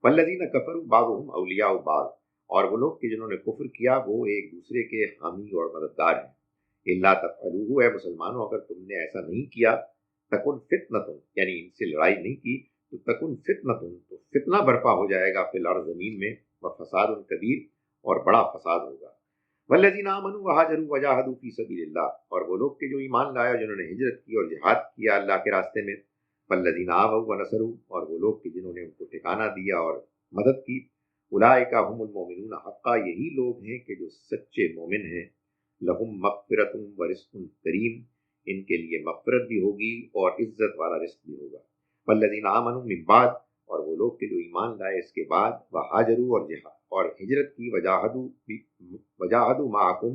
والذین کفروا بعضهم اولیاء بعض، اور وہ لوگ کہ جنہوں نے کفر کیا وہ ایک دوسرے کے حامی اور مددگار ہیں. اللہ تفعلوہ، اے مسلمانوں اگر تم نے ایسا نہیں کیا، تکن فتنۃ، یعنی ان سے لڑائی نہیں کی تو تکن فتنۃ، تو فتنہ برپا ہو جائے گا فی الارض، زمین میں، وفساد کبیر، اور بڑا فساد ہوگا. والذین آمنوا وہاجروا وجاہدوا فی سبیل اللہ، اور وہ لوگ کہ جو ایمان لائے اور جنہوں نے ہجرت کی اور جہاد کیا اللہ کے راستے میں. والذین آووا ونصروا، اور وہ لوگ کہ جنہوں نے ان کو ٹھکانہ دیا اور مدد کی. اولئک هم المؤمنون حقا، یہی لوگ ہیں کہ جو سچے مومن ہیں. لہم مغفرۃ ورزق کریم، ان کے لیے مغفرت بھی ہوگی اور عزت والا رزق بھی ہوگا. والذین آمنوا من بعد، اور وہ لوگ کہ جو ایمان لائے اس کے بعد، وہاجروا اور ہجرت کی، وجاہدوا معکم،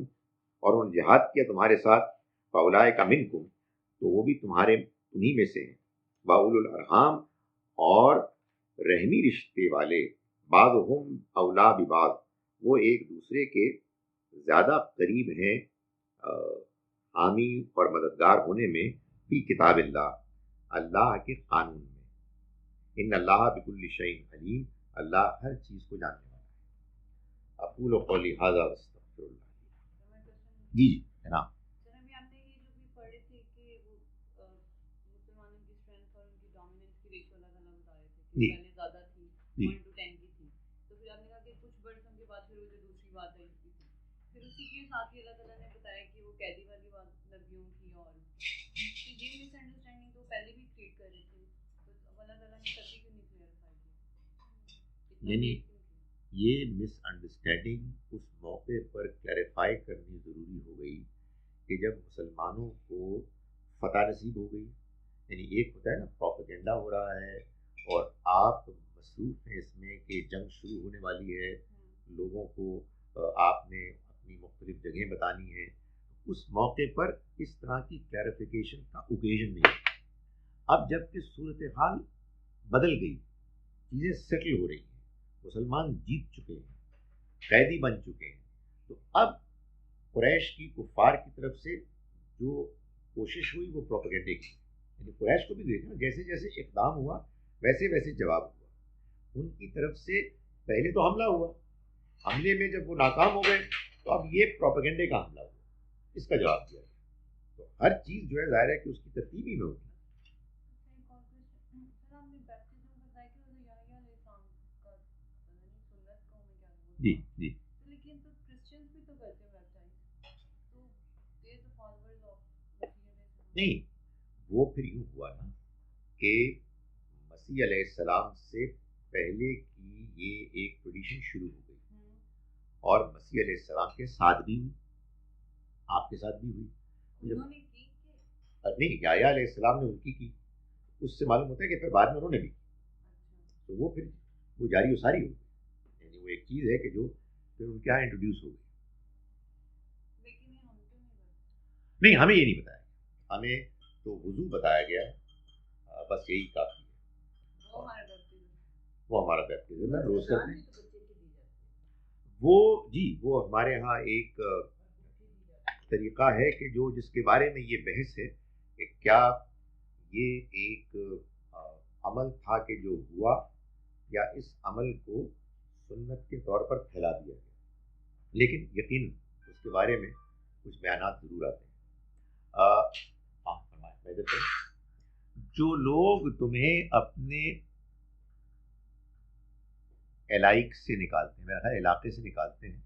اور انہوں نے جہاد کیا تمہارے ساتھ. فاولئک منکم، تو وہ بھی تمہیں میں سے ہیں. واولو الارحام، اور رحمی رشتے والے، بعضهم اولا ببعض، وہ ایک دوسرے کے زیادہ قریب ہیں حامی اور مددگار ہونے میں، فی کتاب اللہ، اللہ کے قانون میں. ان اللہ بکل شیء علیم، اللہ ہر چیز کو جاننے والا ہے. اقول قولی ھذا واستغفر اللہ. جی جناب. جی جی یعنی یہ مس انڈرسٹینڈنگ اس موقع پر کلیریفائی کرنی ضروری ہو گئی کہ جب مسلمانوں کو فتح نصیب ہو گئی. یعنی ایک ہوتا ہے نا پروپیگنڈا ہو رہا ہے اور آپ مصروف ہیں اس میں کہ جنگ شروع ہونے والی ہے, لوگوں کو آپ نے اپنی مختلف جگہیں بتانی ہیں. اس موقع پر اس طرح کی کلیریفیکیشن کا اوکیزن نہیں. اب جب کہ صورتحال بدل گئی, چیزیں سیٹل ہو رہی ہیں, مسلمان جیت چکے ہیں, قیدی بن چکے ہیں, تو اب قریش کی کفار کی طرف سے جو کوشش ہوئی وہ پروپیگنڈے کی. یعنی قریش کو بھی دیکھنا جیسے جیسے اقدام ہوا ویسے ویسے جواب ہوا. ان کی طرف سے پہلے تو حملہ ہوا, حملے میں جب وہ ناکام ہو گئے تو اب یہ پروپیگنڈے کا حملہ ہوا, اس کا جواب دیا گیا. تو ہر چیز جو ہے ظاہر ہے کہ اس کی ترتیب ہی میں ہوتی ہے. جی جی نہیں, وہ پھر یوں ہوا نا کہ مسیح علیہ السلام سے پہلے کی یہ ایک ٹریڈیشن شروع ہو گئی اور مسیح علیہ السلام کے ساتھ بھی ہوئی, آپ کے ساتھ بھی ہوئی. نہیں, یحییٰ علیہ السلام نے ان کی, اس سے معلوم ہوتا ہے کہ پھر بعد میں انہوں نے بھی, تو وہ پھر وہ جاری و ساری ہو گئی. یعنی وہ ایک چیز ہے کہ جو پھر ان کے یہاں انٹروڈیوس ہو گئی. نہیں, ہمیں یہ نہیں بتایا, ہمیں تو وضو بتایا گیا ہے, بس یہی کافی ہے. وہ ہمارا بیپٹزم ہے, روز کرتے ہیں وہ. جی وہ ہمارے ہاں ایک طریقہ ہے کہ جو جس کے بارے میں یہ بحث ہے کہ کیا یہ ایک عمل تھا کہ جو ہوا, یا اس عمل کو سنت کے طور پر پھیلا دیا گیا. لیکن یقیناً اس کے بارے میں کچھ بیانات ضرور آتے ہیں. جو لوگ تمہیں اپنے علائق سے نکالتے ہیں, میرا خیال علاقے سے نکالتے ہیں,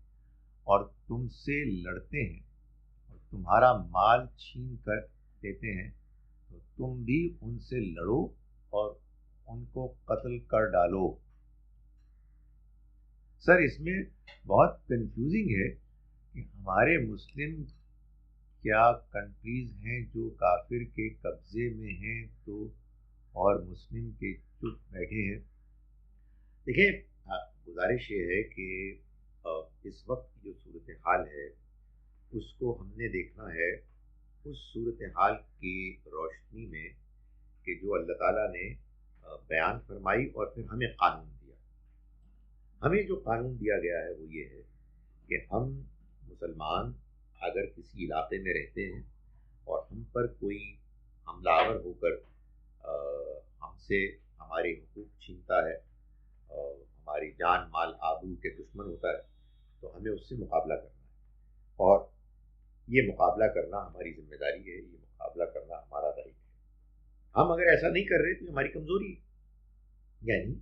اور تم سے لڑتے ہیں اور تمہارا مال چھین کر دیتے ہیں, تو تم بھی ان سے لڑو اور ان کو قتل کر ڈالو. سر اس میں بہت کنفیوزنگ ہے کہ ہمارے مسلم کیا کنٹریز ہیں جو کافر کے قبضے میں ہیں تو اور مسلم کے چپ بیٹھے ہیں. دیکھیں, گزارش یہ ہے کہ اس وقت کی جو صورتحال ہے اس کو ہم نے دیکھنا ہے اس صورتحال کی روشنی میں کہ جو اللہ تعالیٰ نے بیان فرمائی اور پھر ہمیں قانون دیا. ہمیں جو قانون دیا گیا ہے وہ یہ ہے کہ ہم مسلمان اگر کسی علاقے میں رہتے ہیں اور ہم پر کوئی حملہ آور ہو کر ہم سے ہمارے حقوق چھینتا ہے, ہماری جان مال آبرو کے دشمن ہوتا ہے, تو ہمیں اس سے مقابلہ کرنا ہے. اور یہ مقابلہ کرنا ہماری ذمہ داری ہے, یہ مقابلہ کرنا ہمارا رائٹ ہے. ہم اگر ایسا نہیں کر رہے تو ہماری کمزوری ہے. یعنی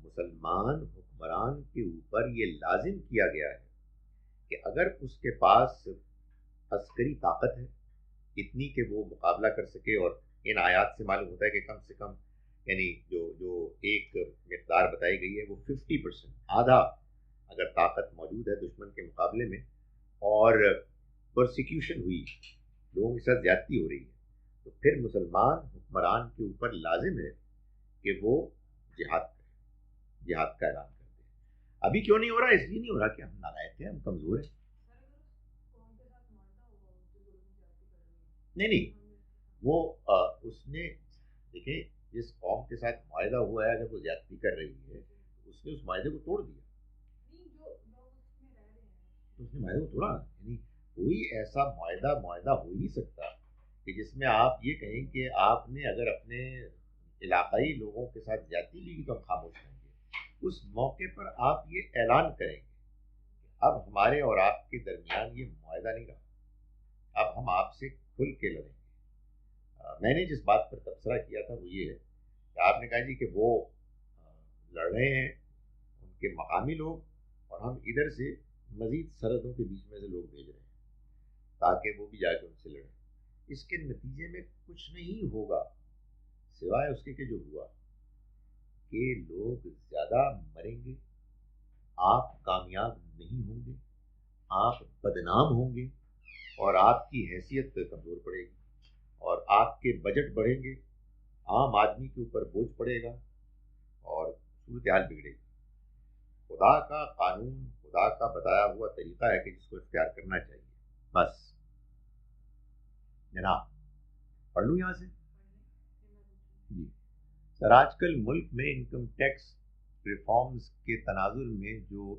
مسلمان حکمران کے اوپر یہ لازم کیا گیا ہے کہ اگر اس کے پاس عسکری طاقت ہے اتنی کہ وہ مقابلہ کر سکے, اور ان آیات سے معلوم ہوتا ہے کہ کم سے کم یعنی جو ایک مقدار بتائی گئی ہے وہ 50%, آدھا اگر طاقت موجود ہے دشمن کے مقابلے میں, اور پرسیکیوشن ہوئی, لوگوں کے ساتھ زیادتی ہو رہی ہے, تو پھر مسلمان حکمران کے اوپر لازم ہے کہ وہ جہاد کرے, جہاد کا اعلان کرتے ہیں. ابھی کیوں نہیں ہو رہا؟ اس لیے نہیں ہو رہا کہ ہم نالائق ہیں, ہم کمزور ہیں. نہیں, وہ اس نے دیکھیں جس قوم کے ساتھ معاہدہ ہوا ہے اگر وہ زیادتی کر رہی ہے اس نے اس معاہدے کو توڑ دیا, تو اس نے معاہدے کو توڑا. یعنی کوئی ایسا معاہدہ ہو ہی نہیں سکتا کہ جس میں آپ یہ کہیں کہ آپ نے اگر اپنے علاقائی لوگوں کے ساتھ زیادتی کی تو ہم خاموش رہیں گے. اس موقع پر آپ یہ اعلان کریں گے کہ اب ہمارے اور آپ کے درمیان یہ معاہدہ نہیں رہا, اب ہم آپ سے کھل کے لڑیں گے. میں نے جس بات پر تبصرہ کیا تھا وہ یہ ہے کہ آپ نے کہا جی کہ وہ لڑ رہے ہیں ان کے مقامی لوگ, اور ہم ادھر سے مزید سرحدوں کے بیچ میں سے لوگ بھیج رہے ہیں تاکہ وہ بھی جا کے ان سے لڑیں. اس کے نتیجے میں کچھ نہیں ہوگا سوائے اس کے کہ جو ہوا کہ لوگ زیادہ مریں گے آپ کامیاب نہیں ہوں گے، آپ بدنام ہوں گے، اور آپ کی حیثیت کمزور پڑے گی، اور آپ کے بجٹ بڑھیں گے، عام آدمی کے اوپر بوجھ پڑے گا، اور صورتحال بگڑے گی۔ خدا کا قانون، خدا کا بتایا ہوا طریقہ ہے کہ جس کو اختیار کرنا چاہیے۔ بس جناب پڑھ لوں یہاں سے؟ جی سر، آج کل ملک میں انکم ٹیکس ریفارمز کے تناظر میں جو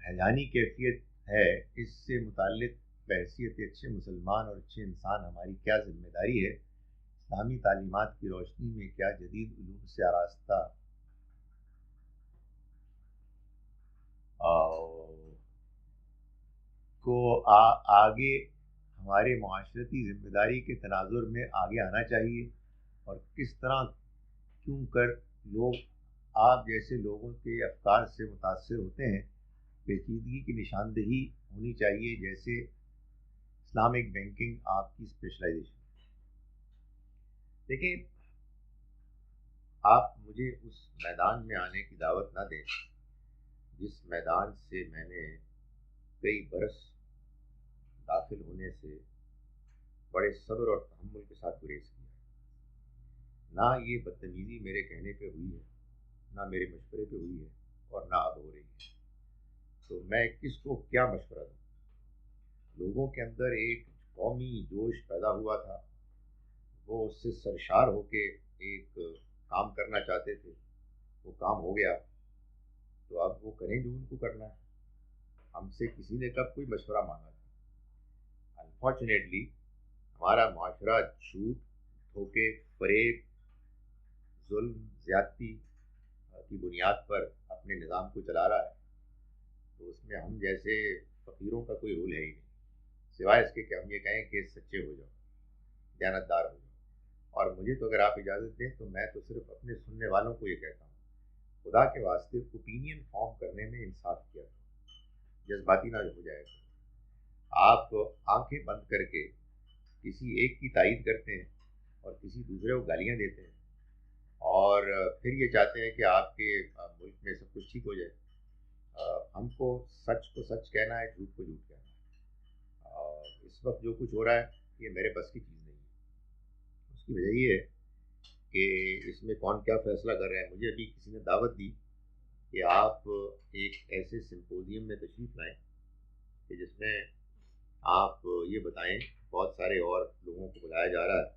حیرانی کیفیت ہے، اس سے متعلق بحیثیت اچھے مسلمان اور اچھے انسان ہماری کیا ذمہ داری ہے؟ اسلامی تعلیمات کی روشنی میں کیا جدید علوم سے آراستہ کو آگے ہمارے معاشرتی ذمہ داری کے تناظر میں آگے آنا چاہیے، اور کس طرح کیوں کر لوگ آپ جیسے لوگوں کے افکار سے متاثر ہوتے ہیں؟ پیچیدگی کی نشاندہی ہونی چاہیے، جیسے اسلامک بینکنگ آپ کی اسپیشلائزیشن۔ دیکھیں، آپ مجھے اس میدان میں آنے کی دعوت نہ دیں جس میدان سے میں نے کئی برس داخل ہونے سے بڑے صبر اور تحمل کے ساتھ گریز کیا۔ نہ یہ بدتمیزی میرے کہنے پہ ہوئی ہے، نہ میرے مشورے پہ ہوئی ہے، اور نہ اب ہو رہی ہے۔ تو میں کس کو کیا مشورہ دوں؟ لوگوں کے اندر ایک قومی جوش پیدا ہوا تھا، وہ اس سے سرشار ہو کے ایک کام کرنا چاہتے تھے، وہ کام ہو گیا، تو اب وہ کریں جو ان کو کرنا ہے۔ ہم سے کسی نے کب کوئی مشورہ مانگا تھا؟ انفارچونیٹلی ہمارا معاشرہ جھوٹ، دھوکے، فریب، ظلم، زیادتی کی بنیاد پر اپنے نظام کو چلا رہا ہے، تو اس میں ہم جیسے فقیروں کا کوئی رول ہے ہی نہیں، سوائے اس کے کہ ہم یہ کہیں کہ سچے ہو جاؤ، دیانتدار ہو جاؤ۔ اور مجھے تو اگر آپ اجازت دیں تو میں تو صرف اپنے سننے والوں کو یہ کہتا ہوں، خدا کے واسطے اوپینین فارم کرنے میں انصاف کیا کرو، جذباتی نہ ہو جائے گا۔ آپ آنکھیں بند کر کے کسی ایک کی تائید کرتے ہیں اور کسی دوسرے کو گالیاں دیتے ہیں، اور پھر یہ چاہتے ہیں کہ آپ کے ملک میں سب کچھ ٹھیک ہو جائے۔ ہم کو سچ کہنا ہے، جھوٹ کو جھوٹ کہنا ہے۔ اس وقت جو کچھ ہو رہا ہے یہ میرے بس کی چیز نہیں ہے۔ اس کی وجہ یہ ہے کہ اس میں کون کیا فیصلہ کر رہے ہیں۔ مجھے ابھی کسی نے دعوت دی کہ آپ ایک ایسے سمپوزیم میں تشریف لائیں کہ جس میں آپ یہ بتائیں، بہت سارے اور لوگوں کو بلایا جا رہا ہے،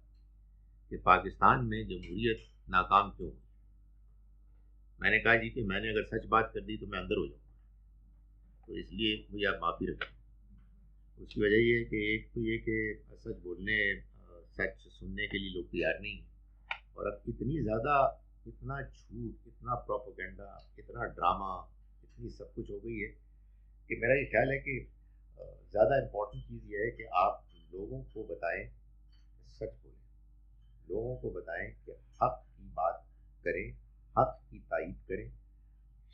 کہ پاکستان میں جمہوریت ناکام کیوں ہوئی۔ میں نے کہا جی کہ میں نے اگر سچ بات کر دی تو میں اندر ہو جاؤں گا، تو اس لیے مجھے آپ معافی رکھیں۔ اس کی وجہ یہ ہے کہ ایک تو یہ کہ سچ بولنے، سچ سننے کے لیے لوگ تیار نہیں ہیں، اور اب اتنی زیادہ، اتنا جھوٹ، اتنا پروپیگنڈا، اتنا ڈرامہ، اتنی سب کچھ ہو گئی ہے کہ میرا یہ خیال ہے کہ زیادہ امپورٹنٹ چیز یہ ہے کہ آپ لوگوں کو بتائیں، سچ بولیں، لوگوں کو بتائیں کہ حق کی بات کریں، حق کی تائید کریں،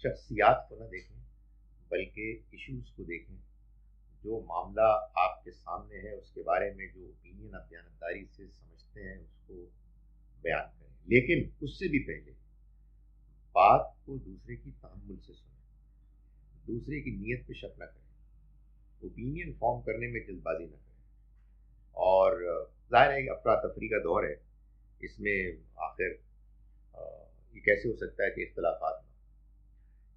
شخصیات کو نہ دیکھیں بلکہ ایشوز کو دیکھیں۔ جو معاملہ آپ کے سامنے ہے اس کے بارے میں جو اوپینین آپ دیانتداری سے سمجھتے ہیں اس کو بیان کریں، لیکن اس سے بھی پہلے بات کو دوسرے کی تحمل سے سنیں، دوسرے کی نیت پہ شک نہ کریں، اوپینین فارم کرنے میں جلد بازی نہ کریں۔ اور ظاہر ہے افراتفری کا دور ہے، اس میں آخر یہ کیسے ہو سکتا ہے کہ اختلافات نہ ہوں۔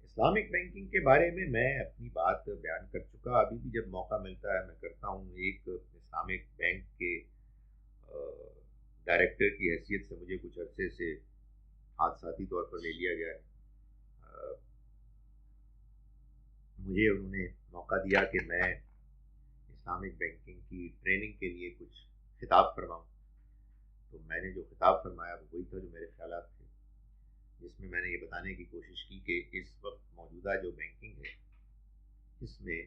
اسلامک بینکنگ کے بارے میں اپنی بات بیان کر چکا، ابھی بھی جب موقع ملتا ہے میں کرتا ہوں۔ ایک اسلامک بینک کے ڈائریکٹر کی حیثیت سے مجھے کچھ عرصے سے حادثاتی طور پر لے لیا گیا ہے۔ مجھے انہوں نے موقع دیا کہ میں اسلامک بینکنگ کی ٹریننگ کے لیے کچھ خطاب فرماؤں، تو میں نے جو خطاب فرمایا وہ وہی تھا جو میرے خیالات تھے، جس میں نے یہ بتانے کی کوشش کی کہ اس وقت موجودہ جو بینکنگ ہے اس میں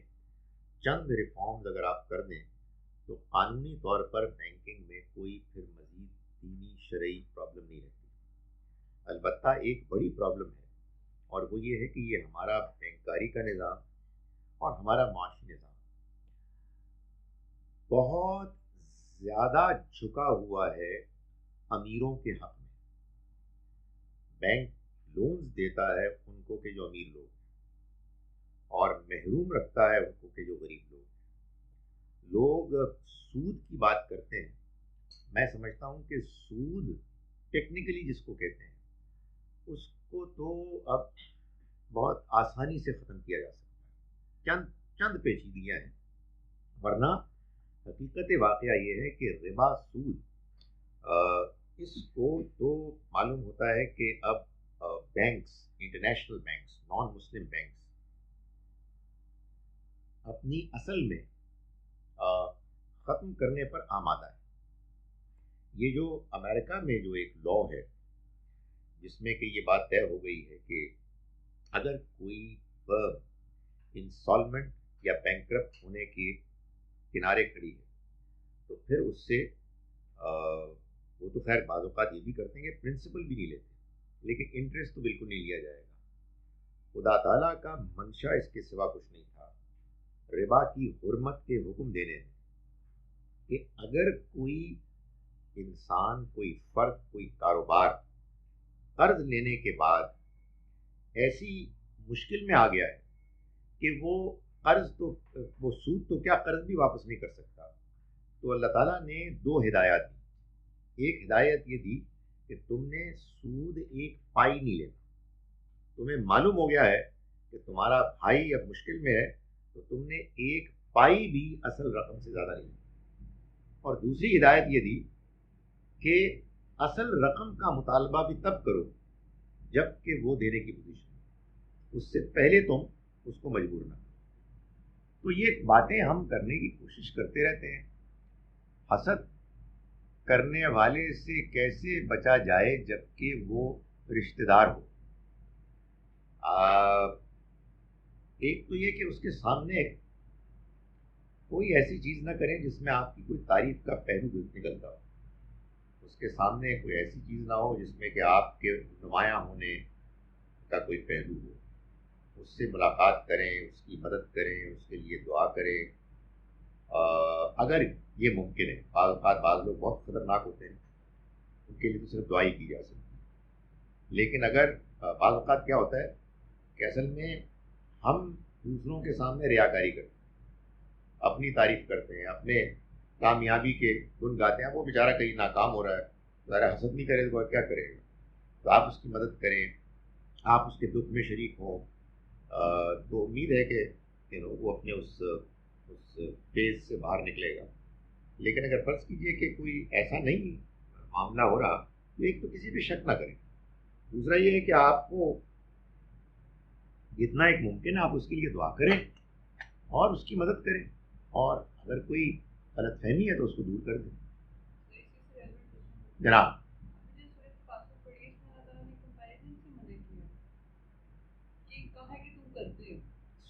چند ریفارمز اگر آپ کر دیں تو قانونی طور پر بینکنگ میں کوئی پھر مزید دینی شرعی پرابلم نہیں رہتی۔ البتہ ایک بڑی پرابلم ہے، اور وہ یہ ہے کہ یہ ہمارا بینکاری کا نظام اور ہمارا معاشی نظام بہت زیادہ جھکا ہوا ہے امیروں کے حق میں۔ بینک لونز دیتا ہے ان کو کہ جو امیر لوگ، اور محروم رکھتا ہے ان کو کہ جو غریب لوگ سود کی بات کرتے ہیں. میں سمجھتا ہوں کہ سود ٹیکنیکلی جس کو کہتے ہیں اس کو تو اب بہت آسانی سے ختم کیا جا سکتا ہے. چند پیچیدگیاں ہیں، ورنہ حقیقت واقعہ یہ ہے کہ ربا، سود، اس کو تو معلوم ہوتا ہے کہ اب بینکس، انٹرنیشنل بینکس، نان مسلم بینکس اپنی اصل میں ختم کرنے پر آمادہ ہے. یہ جو امریکہ میں جو ایک لا ہے جس میں کہ یہ بات طے ہو گئی ہے کہ اگر کوئی فرم انسالمنٹ یا بینکرپٹ ہونے کے کنارے کھڑی ہے تو پھر اس سے وہ تو خیر بعض اوقات یہ بھی کرتے ہیں کہ پرنسپل بھی نہیں لیتے، لیکن انٹرسٹ تو بالکل نہیں لیا جائے گا. خدا تعالیٰ کا منشا اس کے سوا کچھ نہیں تھا ربا کی حرمت کے حکم دینے میں، کہ اگر کوئی انسان، کوئی فرد، کوئی کاروبار قرض لینے کے بعد ایسی مشکل میں آ گیا ہے کہ وہ سود تو کیا قرض بھی واپس نہیں کر سکتا، تو اللہ تعالیٰ نے 2 ہدایات دی. ایک ہدایت یہ دی کہ تم نے سود ایک پائی نہیں لینا. تمہیں معلوم ہو گیا ہے کہ تمہارا بھائی اب مشکل میں ہے تو تم نے ایک پائی بھی اصل رقم سے زیادہ نہیں لی. اور دوسری ہدایت یہ دی کہ اصل رقم کا مطالبہ بھی تب کرو جب کہ وہ دینے کی پوزیشن ہے، اس سے پہلے تم اس کو مجبور نہ کرو. تو یہ باتیں ہم کرنے کی کوشش کرتے رہتے ہیں. حسد کرنے والے سے کیسے بچا جائے جبکہ وہ رشتہ دار ہو؟ ایک تو یہ کہ اس کے سامنے کوئی ایسی چیز نہ کریں جس میں آپ کی کوئی تعریف کا پہلو نکلتا ہو. اس کے سامنے کوئی ایسی چیز نہ ہو جس میں کہ آپ کے نمایاں ہونے کا کوئی پہلو ہو. اس سے ملاقات کریں، اس کی مدد کریں، اس کے لیے دعا کریں اگر یہ ممکن ہے. بعض اوقات بعض لوگ بہت خطرناک ہوتے ہیں، ان کے لیے تو صرف دعائی کی جا سکتی ہے. لیکن اگر بعض اوقات کیا ہوتا ہے کہ اصل میں ہم دوسروں کے سامنے ریاکاری کرتے ہیں، اپنی تعریف کرتے ہیں، اپنے کامیابی کے گن گاتے ہیں. وہ بیچارہ کہیں ناکام ہو رہا ہے، ظاہر حسد نہیں کرے تو وہ کیا کرے گا. تو آپ اس کی مدد کریں، آپ اس کے دکھ میں شریک ہوں، تو امید ہے کہ وہ اپنے اس فیز سے باہر نکلے گا. لیکن اگر فرض کیجئے کہ کوئی ایسا نہیں معاملہ ہو رہا تو ایک تو کسی پہ شک نہ کریں. دوسرا یہ ہے کہ آپ کو جتنا ایک ممکن ہے آپ اس کے لیے دعا کریں اور اس کی مدد کریں، اور اگر کوئی غلط فہمی ہے تو اس کو دور کر دیں. جناب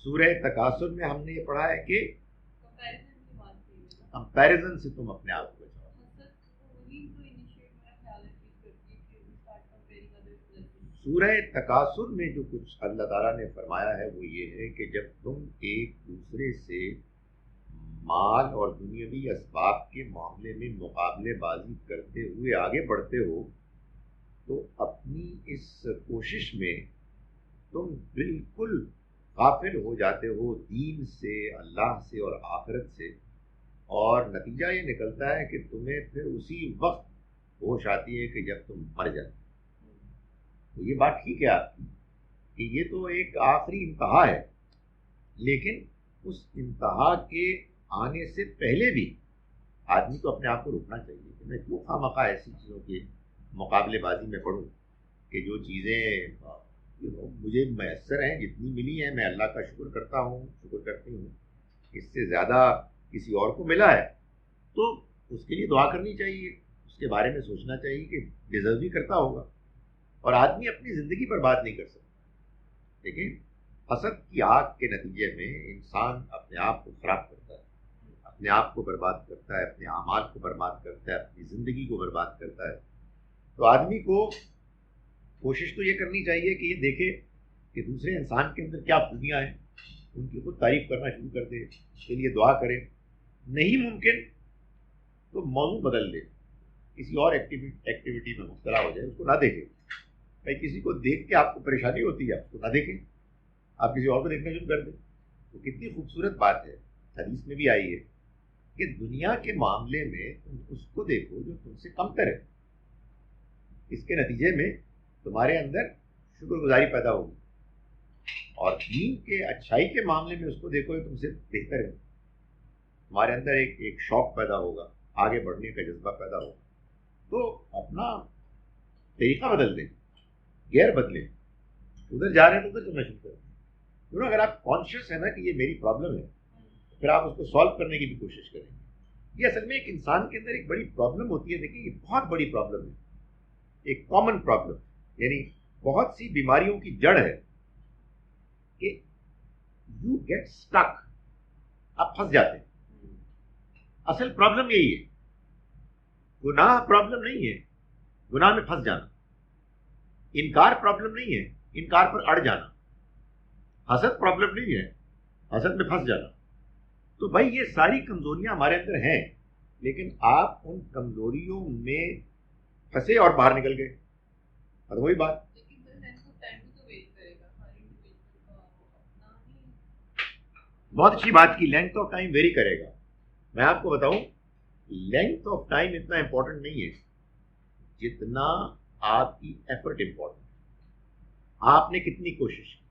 سورہ تکاثر میں ہم نے یہ پڑھا ہے کہ کمپیریزن سے تم اپنے آپ کو بچاؤ. سورہ تکاثر میں جو کچھ اللہ تعالیٰ نے فرمایا ہے وہ یہ ہے کہ جب تم ایک دوسرے سے مال اور دنیاوی اسباب کے معاملے میں مقابلے بازی کرتے ہوئے آگے بڑھتے ہو تو اپنی اس کوشش میں تم بالکل غافل ہو جاتے ہو دین سے، اللہ سے اور آخرت سے، اور نتیجہ یہ نکلتا ہے کہ تمہیں پھر اسی وقت ہوش آتی ہے کہ جب تم مر جاتے. تو یہ بات ٹھیک ہے آپ کی کہ یہ تو ایک آخری انتہا ہے، لیکن اس انتہا کے آنے سے پہلے بھی آدمی کو اپنے آپ کو روکنا چاہیے کہ میں کیوں خواہ ایسی چیزوں کے مقابلے بازی میں پڑھوں کہ جو چیزیں مجھے میسر ہیں، جتنی ملی ہیں میں اللہ کا شکر کرتا ہوں، شکر کرتی ہوں. اس سے زیادہ کسی اور کو ملا ہے تو اس کے لیے دعا کرنی چاہیے، اس کے بارے میں سوچنا چاہیے کہ ڈیزرو بھی کرتا ہوگا. اور آدمی اپنی زندگی پر بات نہیں کر سکتا. لیکن حسد کی آگ کے نتیجے میں انسان اپنے آپ کو خراب کرتا ہے، اپنے آپ کو برباد کرتا ہے، اپنے اعمال کو برباد کرتا ہے، اپنی زندگی کو برباد کرتا ہے. تو آدمی کو کوشش تو یہ کرنی چاہیے کہ یہ دیکھے کہ دوسرے انسان کے اندر کیا خوبیاں ہیں، ان کی خود تعریف کرنا شروع کر دے، اس کے لیے دعا کرے. نہیں ممکن تو موضوع بدل دے، کسی اور ایکٹیویٹی میں مبتلا ہو جائے، اس کو نہ دیکھے. بھائی کسی کو دیکھ کے آپ کو پریشانی ہوتی ہے، آپ کو نہ دیکھیں، آپ کسی اور کو دیکھنا شروع کر دیں. تو کتنی خوبصورت بات ہے، حدیث میں بھی آئی ہے کہ دنیا کے معاملے میں تم اس کو دیکھو جو تم سے کمتر ہے، اس کے نتیجے میں تمہارے اندر شکر گزاری پیدا ہوگی. اور دین کے اچھائی کے معاملے میں اس کو دیکھو جو تم سے بہتر ہے، تمہارے اندر ایک شوق پیدا ہوگا، آگے بڑھنے کا جذبہ پیدا ہوگا. تو اپنا طریقہ بدل دیں، گیئر بدلیں، ادھر جا رہے ہیں تو ادھر چلنا شروع کریں. کیونکہ اگر آپ کانشیس ہے نا کہ یہ میری پرابلم ہے، پھر آپ اس کو سالو کرنے کی بھی کوشش کریں. یہ اصل میں ایک انسان کے اندر ایک بڑی پرابلم ہوتی ہے. دیکھیں یہ بہت بڑی پرابلم ہے، ایک کامن پرابلم، یعنی بہت سی بیماریوں کی جڑ ہے کہ یو گیٹ اسٹک، آپ پھنس جاتے ہیں. اصل پرابلم یہی ہے. گناہ پرابلم نہیں ہے، گناہ میں پھنس جانا. انکار پرابلم نہیں ہے، انکار پر اڑ جانا. حسد پرابلم نہیں ہے، حسد میں پھنس جانا. تو بھائی یہ ساری کمزوریاں ہمارے اندر ہیں، لیکن آپ ان کمزوریوں میں پھنسے اور باہر نکل گئے. اور وہی بات، بہت اچھی بات کی، لینتھ آف ٹائم ویری کرے گا. میں آپ کو بتاؤں، لینتھ آف ٹائم اتنا امپورٹنٹ نہیں ہے جتنا آپ کی ایفرٹ امپورٹنٹ. آپ نے کتنی کوشش کی،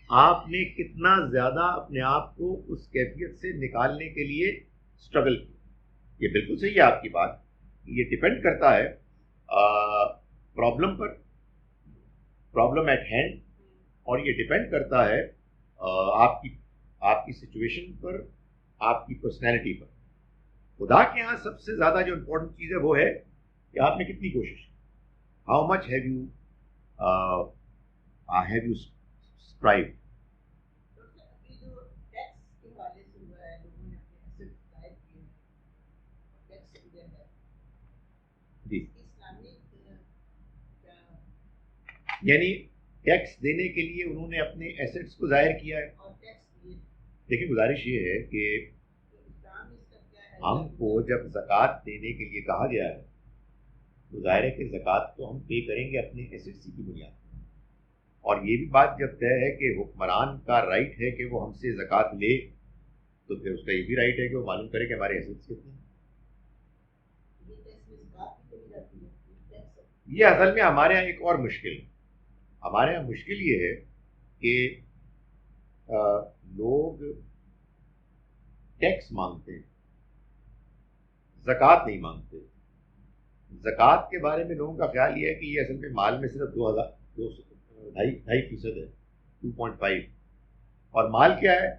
آپ نے کتنا زیادہ اپنے آپ کو اس کیفیت سے نکالنے کے لیے اسٹرگل کی. یہ بالکل صحیح ہے آپ کی بات. یہ ڈپینڈ کرتا ہے پرابلم پر، پرابلم ایٹ ہینڈ، اور یہ ڈپینڈ کرتا ہے آپ کی سچویشن پر، آپ کی پرسنالٹی پر. خدا کے یہاں سب سے زیادہ جو امپورٹنٹ چیز ہے وہ ہے کہ آپ نے کتنی کوشش کی. How much have you strive. جی، یعنی ٹیکس دینے کے لیے انہوں نے اپنے ایسٹس کو ظاہر کیا ہے. دیکھیں گزارش یہ ہے کہ ہم کو جب زکوٰۃ دینے کے لیے کہا گیا ہے تو ظاہر ہے کہ زکوٰۃ تو ہم پے کریں گے اپنے ایسٹس کی بنیاد پر. اور یہ بھی بات جب طے ہے کہ حکمران کا رائٹ ہے کہ وہ ہم سے زکوٰۃ لے، تو پھر اس کا یہ بھی رائٹ ہے کہ وہ معلوم کرے کہ ہمارے ایسٹس کتنے ہیں. یہ اصل میں ہمارے یہاں ایک اور مشکل ہے. ہمارے یہاں مشکل یہ ہے کہ لوگ ٹیکس مانگتے ہیں، زکوٰۃ نہیں مانگتے. زکوٰۃ کے بارے میں لوگوں کا خیال یہ ہے کہ یہ اصل میں مال میں صرف 2.5% ہے، 2.5. اور مال کیا ہے؟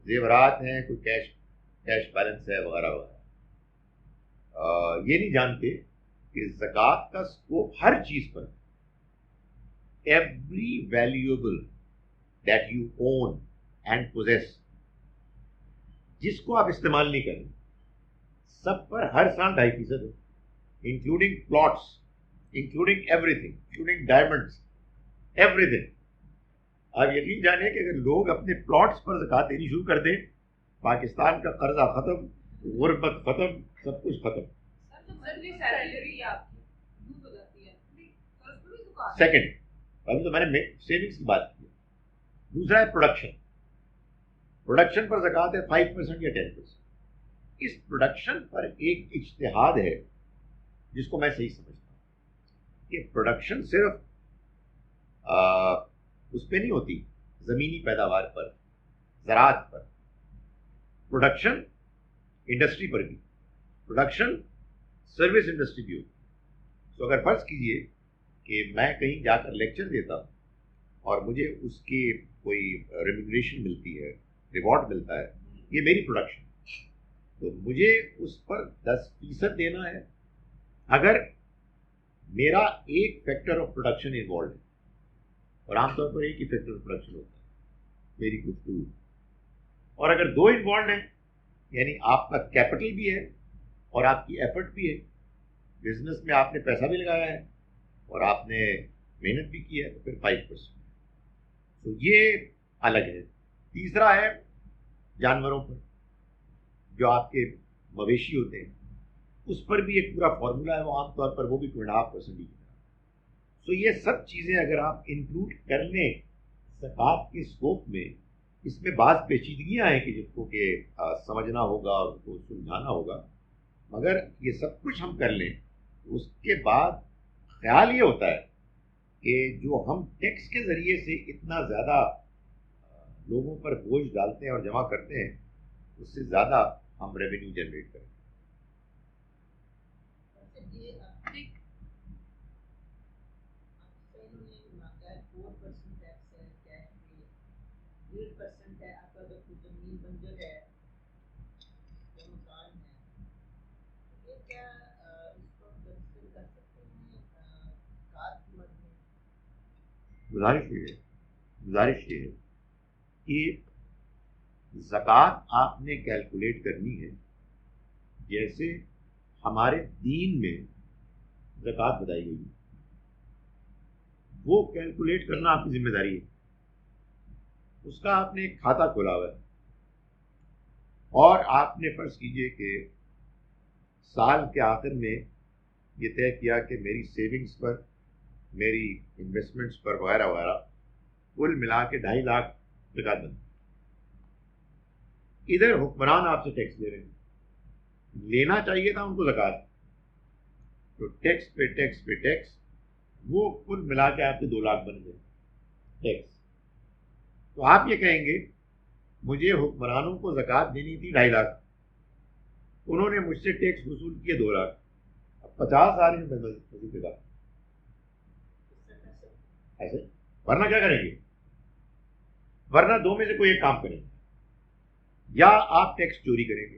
زیورات ہیں، کوئی کیش بیلنس ہے، وغیرہ وغیرہ. یہ نہیں جانتے کہ زکوٰۃ کا اسکوپ ہر چیز پر، every valuable that you own and possess, جس کو آپ استعمال نہیں کریں، سب پر ہر سال 2.5% ہے، including plots, including every thing, including diamonds, every thing. آپ یقین جانیں کہ اگر لوگ اپنے پلاٹس پر زکوٰۃ دینی شروع کر دیں، پاکستان کا قرضہ ختم، غربت ختم، سب کچھ ختم. سیکنڈ، ابھی تو میں نے سیونگس کی بات کی. دوسرا ہے پروڈکشن. پروڈکشن پر زکوٰۃ ہے 5% یا 10%. اس پروڈکشن پر ایک اجتہاد ہے جس کو میں صحیح سمجھتا ہوں کہ پروڈکشن صرف اس پہ نہیں ہوتی، زمینی پیداوار پر، زراعت پر. پروڈکشن انڈسٹری پر بھی، پروڈکشن سروس انڈسٹری بھی ہوتی. تو اگر فرض کیجئے کہ میں کہیں جا کر لیکچر دیتا ہوں اور مجھے اس کی کوئی ریمونریشن ملتی ہے، ریوارڈ ملتا ہے، یہ میری پروڈکشن، تو مجھے اس پر 10% دینا ہے. اگر میرا ایک فیکٹر آف پروڈکشن انوالوڈ ہے، اور عام طور پر ایک ہی فیکٹر آف پروڈکشن ہوتا ہے، میری گفتگو، اور اگر 2 انوالوڈ ہیں، یعنی آپ کا کیپٹل بھی ہے اور آپ کی ایفرٹ بھی ہے، بزنس میں آپ نے پیسہ بھی لگایا ہے اور آپ نے محنت بھی کی ہے، تو پھر 5%. تو یہ الگ ہے. تیسرا ہے جانوروں پر، جو آپ کے مویشی ہوتے ہیں، اس پر بھی ایک پورا فارمولا ہے، وہ عام طور پر وہ بھی 2.5% ہی. سو یہ سب چیزیں اگر آپ انکلوڈ کر لیں زکوٰۃ کے اسکوپ میں، اس میں بعض پیچیدگیاں ہیں کہ جن کو کہ سمجھنا ہوگا اور ان کو سلجھانا ہوگا، مگر یہ سب کچھ ہم کر لیں اس کے بعد خیال یہ ہوتا ہے کہ جو ہم ٹیکس کے ذریعے سے اتنا زیادہ لوگوں پر بوجھ ڈالتے ہیں اور جمع کرتے ہیں، اس سے زیادہ ہم ریونیو جنریٹ کریں۔ گزارش یہ ہے کہ زکوٰۃ آپ نے کیلکولیٹ کرنی ہے جیسے ہمارے دین میں زکوٰۃ بتائی گئی ہے، وہ کیلکولیٹ کرنا آپ کی ذمہ داری ہے۔ اس کا آپ نے ایک کھاتا کھولا ہوا ہے اور آپ نے فرض کیجئے کہ سال کے آخر میں یہ طے کیا کہ میری سیونگز پر، میری انویسٹمنٹس پر وغیرہ وغیرہ کل ملا کے 2.5 لاکھ زکوٰۃ بنتی۔ ادھر حکمران آپ سے ٹیکس لے رہے ہیں، لینا چاہیے تھا ان کو زکوٰۃ، تو ٹیکس پہ ٹیکس پہ ٹیکس، وہ کل ملا کے آپ کے 2 لاکھ بن گئے ٹیکس۔ تو آپ یہ کہیں گے مجھے حکمرانوں کو زکوٰۃ دینی تھی 2.5 لاکھ، انہوں نے مجھ سے ٹیکس وصول کیے 2 لاکھ، اب 50 سال میں مزید دے گا ایسے، ورنہ کیا کریں گے؟ ورنہ دو میں سے کوئی ایک کام کریں گے، یا آپ ٹیکس چوری کریں گے،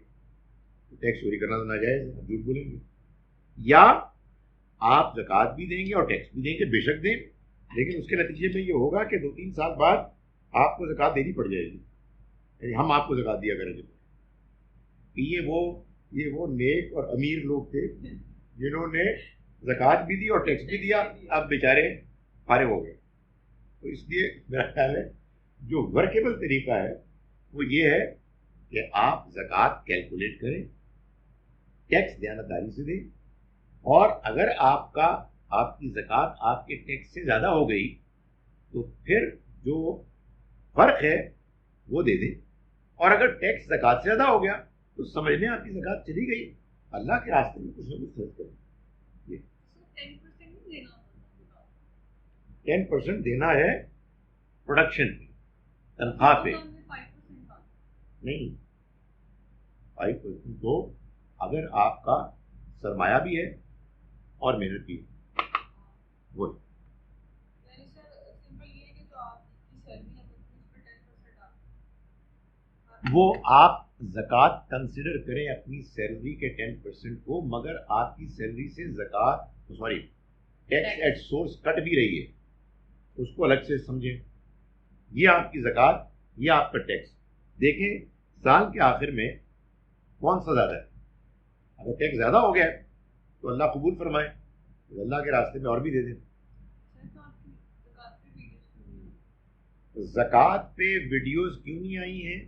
ٹیکس چوری کرنا تو ناجائز ہے، جھوٹ بولیں گے، یا آپ زکوٰۃ بھی دیں گے اور ٹیکس بھی دیں گے، بے شک دیں، لیکن اس کے نتیجے میں یہ ہوگا کہ 2-3 سال بعد آپ کو زکوٰۃ دینی پڑ جائے گی، یعنی ہم آپ کو زکوٰۃ دیا کریں گے۔ یہ وہ نیک اور امیر لوگ تھے جنہوں نے زکوٰۃ بھی دی اور ٹیکس بھی دیا، اب بیچارے فارغ ہو گئے۔ تو اس لیے میرا خیال ہے جو ورکیبل طریقہ ہے وہ یہ ہے کہ آپ زکوٰۃ کیلکولیٹ کریں، ٹیکس دیانتداری سے دیں، اور اگر آپ کی زکوٰۃ آپ کے ٹیکس سے زیادہ ہو گئی تو پھر جو فرق ہے وہ دے دیں، اور اگر ٹیکس زکوٰۃ سے زیادہ ہو گیا تو سمجھ لیں آپ کی زکوٰۃ چلی گئی، اللہ کے راستے میں کچھ نہ کچھ خرچ کریں۔ 10% دینا ہے پروڈکشن پہ، تنخواہ پہ نہیں، 5% تو اگر آپ کا سرمایہ بھی ہے اور محنت بھی ہے، وہ آپ زکوٰۃ کنسیڈر کریں اپنی سیلری کے 10% کو، مگر آپ کی سیلری سے زکوٰۃ ٹیکس ایٹ سورس کٹ بھی رہی ہے، اس کو الگ سے سمجھیں، یہ آپ کی زکوٰۃ، یہ آپ کا ٹیکس۔ دیکھیں سال کے آخر میں کون سا زیادہ ہے، اگر ٹیکس زیادہ ہو گیا تو اللہ قبول فرمائے، تو اللہ کے راستے میں اور بھی دے دیں۔ زکوٰۃ پہ ویڈیوز کیوں نہیں آئی ہیں؟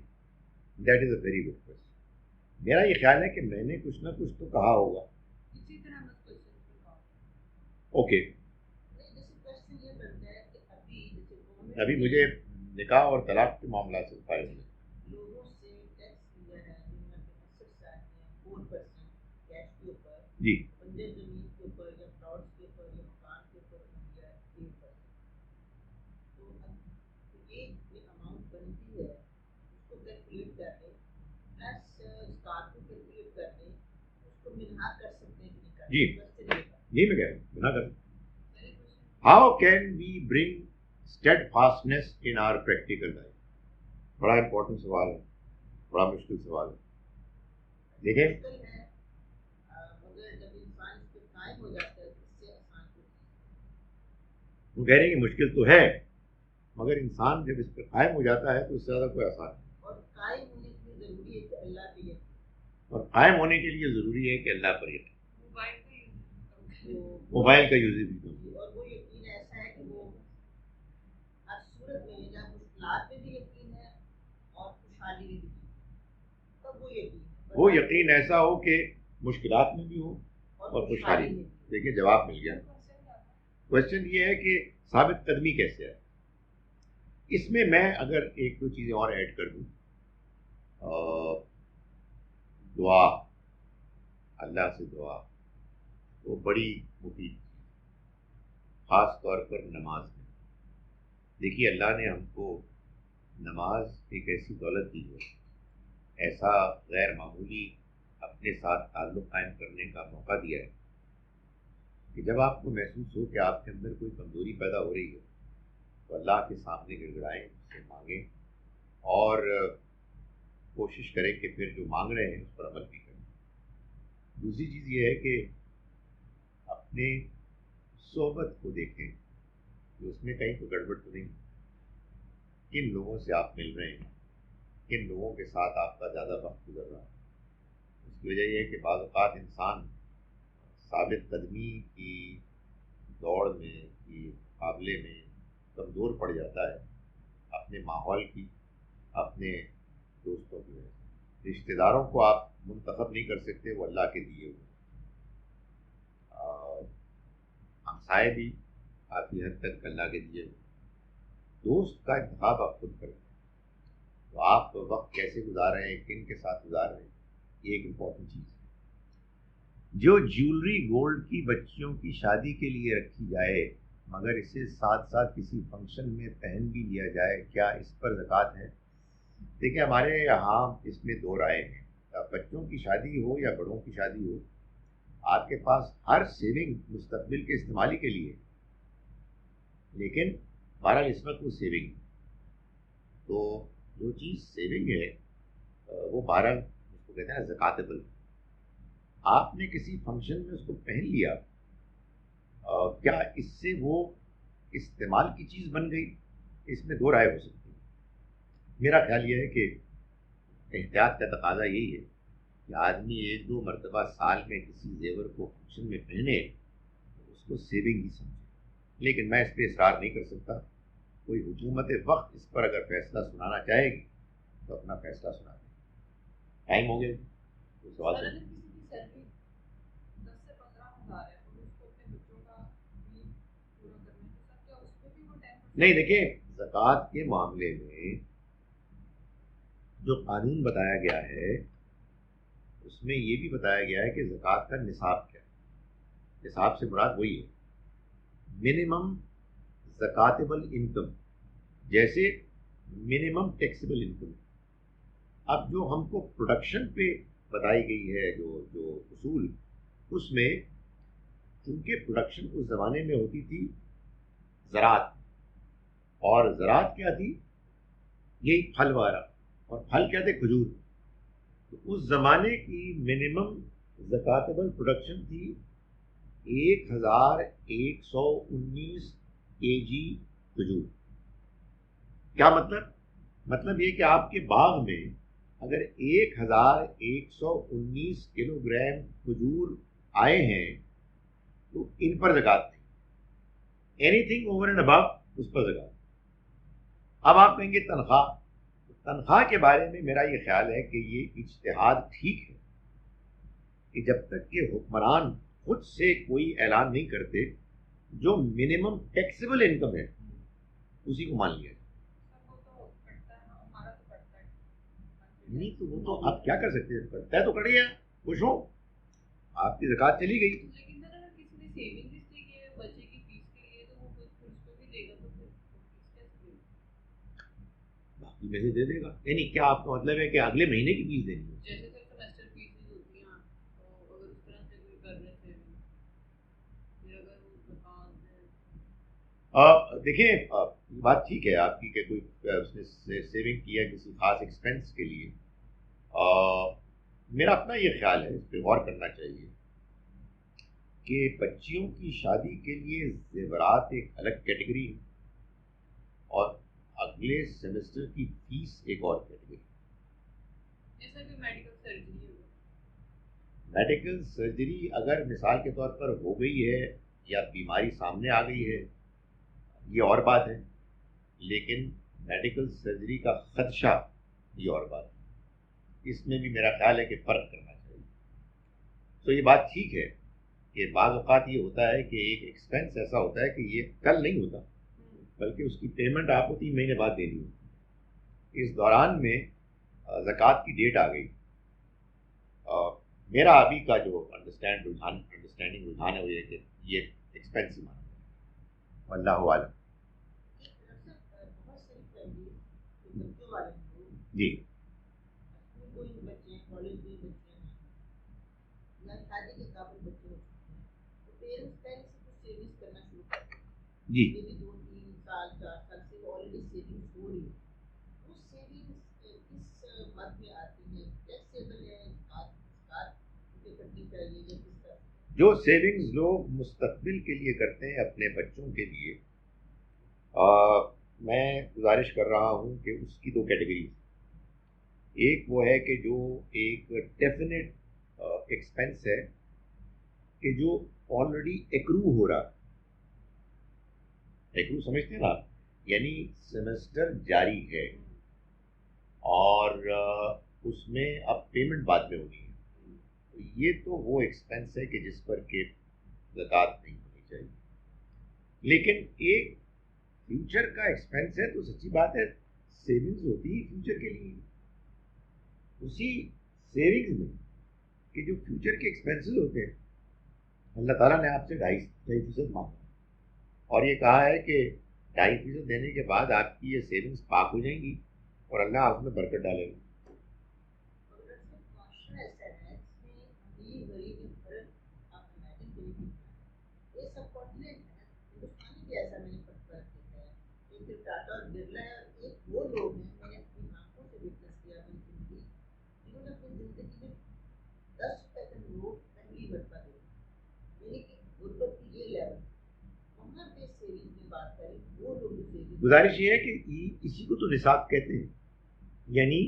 That is a very good question. میرا یہ خیال ہے کہ میں نے کچھ نہ کچھ تو کہا ہوگا۔ اوکے، ابھی مجھے نکاح اور طلاق کے معاملات سے فائدہ ہے۔ جی جی جی میں کہہ رہا ہوں بنا کر، how can we bring steadfastness in our practical life؟ بڑا امپورٹنٹ سوال ہے، بڑا مشکل سوال ہے۔ دیکھیں وہ کہہ رہے ہیں کہ مشکل تو ہے، مگر انسان جب اس پہ قائم ہو جاتا ہے تو اس سے زیادہ کوئی آسان نہیں، اور قائم ہونے کے لیے ضروری ہے کہ اللہ پر یقین، موبائل کا یوز بھی کرو۔ وہ یقین ایسا ہو کہ مشکلات میں بھی ہو اور خوشحالی میں۔ دیکھیں جواب مل گیا، کوشچن یہ ہے کہ ثابت قدمی کیسے ہے. اس میں میں اگر ایک دو چیزیں اور ایڈ کر دوں، دعا، اللہ سے دعا وہ بڑی مفید، خاص طور پر نماز میں. دیکھیے اللہ نے ہم کو نماز ایک ایسی دولت دی ہے، ایسا غیر معمولی اپنے ساتھ تعلق قائم کرنے کا موقع دیا ہے کہ جب آپ کو محسوس ہو کہ آپ کے اندر کوئی کمزوری پیدا ہو رہی ہے تو اللہ کے سامنے گڑ گڑائیں، اس سے مانگیں، اور کوشش کریں کہ پھر جو مانگ رہے ہیں اس پر عمل بھی کریں. دوسری چیز یہ ہے کہ اپنے صحبت کو دیکھیں کہ اس میں کہیں کوئی گڑبڑ تو نہیں، کن لوگوں سے آپ مل رہے ہیں، کن لوگوں کے ساتھ آپ کا زیادہ وقت گزر رہا ہے. اس کی وجہ یہ ہے کہ بعض اوقات انسان ثابت قدمی کی دوڑ میں، کی مقابلے میں کمزور پڑ جاتا ہے اپنے ماحول کی، اپنے دوستوں کی وجہ سے. رشتہ داروں کو آپ منتخب نہیں کر سکتے، وہ اللہ کے دیے ہوئے. ہمسائے بھی کافی حد تک اللہ کے دیے ہوئے. دوست کا انتخاب آپ خود کریں. تو آپ وقت کیسے گزار رہے ہیں، کن کے ساتھ گزار رہے ہیں، یہ ایک امپورٹنٹ چیز ہے. جو جیولری گولڈ کی بچیوں کی شادی کے لیے رکھی جائے مگر اسے ساتھ ساتھ کسی فنکشن میں پہن بھی لیا جائے، کیا اس پر زکوٰۃ ہے؟ دیکھیں ہمارے یہاں اس میں دو رائے ہیں. بچوں کی شادی ہو یا بڑوں کی شادی ہو، آپ کے پاس ہر سیونگ مستقبل کے استعمال کے لیے، لیکن بہرحال اس وقت وہ سیونگ، تو جو چیز سیونگ ہے وہ بہرحال اس کو کہتے ہیں زکاتبل. آپ نے کسی فنکشن میں اس کو پہن لیا، کیا اس سے وہ استعمال کی چیز بن گئی؟ اس میں دو رائے ہو سکتی ہیں. میرا خیال یہ ہے کہ احتیاط کا تقاضا یہی ہے کہ آدمی ایک دو مرتبہ سال میں کسی زیور کو فنکشن میں پہنے تو اس کو سیونگ ہی سمجھے. لیکن میں اس پہ اصرار نہیں کر سکتا. کوئی حکومت وقت اس پر اگر فیصلہ سنانا چاہے گی تو اپنا فیصلہ سنا دیں. ٹائم ہو گیا تو سوال نہیں. دیکھیں زکوٰۃ کے معاملے میں جو قانون بتایا گیا ہے اس میں یہ بھی بتایا گیا ہے کہ زکوٰۃ کا نصاب کیا ہے. نصاب سے مراد وہی ہے منیمم زکاتبل انکم، جیسے منیمم ٹیکسیبل انکم. اب جو ہم کو پروڈکشن پہ بتائی گئی ہے جو اصول، اس میں چونکہ پروڈکشن اس زمانے میں ہوتی تھی زراعت، اور زراعت کیا تھی؟ یہی پھل وغیرہ، اور پھل کیا تھے؟ کھجور. تو اس زمانے کی منیمم زکاتبل پروڈکشن تھی 1119 kg کھجور. کیا مطلب؟ مطلب یہ کہ آپ کے باغ میں اگر 1119 کلو گرام کھجور آئے ہیں تو ان پر زکوٰۃ تھی. Anything over and above اس پر زکوٰۃ. اب آپ کہیں گے تنخواہ کے بارے میں میرا یہ خیال ہے کہ یہ اجتہاد ٹھیک ہے کہ جب تک کہ حکمران خود سے کوئی اعلان نہیں کرتے، جو منیمم ٹیکسیبل انکم ہے اسی کو مان لیا. نہیں تو وہ تو آپ کیا کر سکتے ہیں، کرتا ہے تو کر گیا، خوش ہو، آپ کی زکوٰۃ چلی گئی. باقی میں سے دے دے گا. یعنی کیا آپ کا مطلب ہے کہ اگلے مہینے کی فیس دینی ہے؟ دیکھیں بات ٹھیک ہے آپ کی کہ کوئی اس نے سیونگ کی ہے کسی خاص ایکسپینس کے لیے. میرا اپنا یہ خیال ہے، اس پہ غور کرنا چاہیے کہ بچیوں کی شادی کے لیے زیورات ایک الگ کیٹیگری ہے اور اگلے سیمسٹر کی فیس ایک اور کیٹیگری. میڈیکل سرجری اگر مثال کے طور پر ہو گئی ہے یا بیماری سامنے آ گئی ہے یہ اور بات ہے، لیکن میڈیکل سرجری کا خدشہ یہ اور بات ہے. اس میں بھی میرا خیال ہے کہ فرق کرنا چاہیے. تو یہ بات ٹھیک ہے کہ بعض اوقات یہ ہوتا ہے کہ ایک ایکسپینس ایسا ہوتا ہے کہ یہ کل نہیں ہوتا، بلکہ اس کی پیمنٹ آپ کو 3 مہینے بعد دینی ہوتی۔ اس دوران میں زکوٰۃ کی ڈیٹ آ گئی، میرا ابھی کا جو انڈرسٹینڈنگ رجحان ہے وہ یہ کہ یہ ایکسپینس ہی مانا جائے، واللہ عالم۔ جی جی جو سیونگز لوگ مستقبل کے لیے کرتے ہیں اپنے بچوں کے لیے، میں گزارش کر رہا ہوں کہ اس کی 2 کیٹیگریز، ایک وہ ہے کہ جو ایک ڈیفینٹ ایکسپینس ہے کہ جو آلریڈی ایکرو ہو رہا، ایکرو سمجھتے ہیں نا، یعنی سیمسٹر جاری ہے اور اس میں اب پیمنٹ بعد میں ہونی ہے، یہ تو وہ ایکسپینس ہے کہ جس پر کہ زکوٰۃ نہیں ہونی چاہیے۔ لیکن ایک فیوچر کا ایکسپینس ہے تو سچی بات ہے سیونگز ہوتی ہے فیوچر کے لیے، اسی سیونگز میں کہ جو فیوچر کے ایکسپینسز ہوتے ہیں اللہ تعالیٰ نے آپ سے 2.5% مانگا اور یہ کہا ہے کہ 2.5% دینے کے بعد آپ کی یہ سیونگز پاک ہو جائیں گی اور اللہ اس میں برکت ڈالے گا۔ گزارش یہ ہے کہ اسی کو تو نصاب کہتے ہیں، یعنی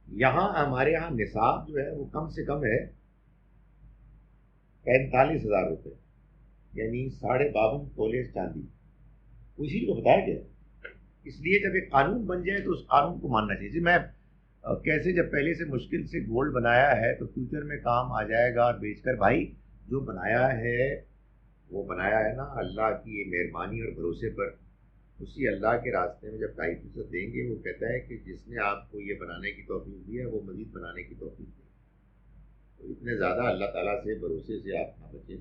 یہاں ہمارے یہاں نصاب جو ہے وہ کم سے کم ہے 45,000 روپے، یعنی 52.5 تولے چاندی، اسی کو بتایا گیا۔ اس لیے جب ایک قانون بن جائے تو اس قانون کو ماننا چاہیے۔ میں کیسے جب پہلے سے مشکل سے گولڈ بنایا ہے تو فیوچر میں کام آ جائے گا اور بیچ کر، بھائی جو بنایا ہے وہ بنایا ہے نا اللہ کی مہربانی اور بھروسے پر، اسی اللہ کے راستے میں جب 2.5% دیں گے، وہ کہتا ہے کہ جس نے آپ کو یہ بنانے کی توفیق دی ہے وہ مزید بنانے کی توفیق دے، تو اتنے زیادہ اللہ تعالیٰ سے بھروسے سے آپ نہ بچیں۔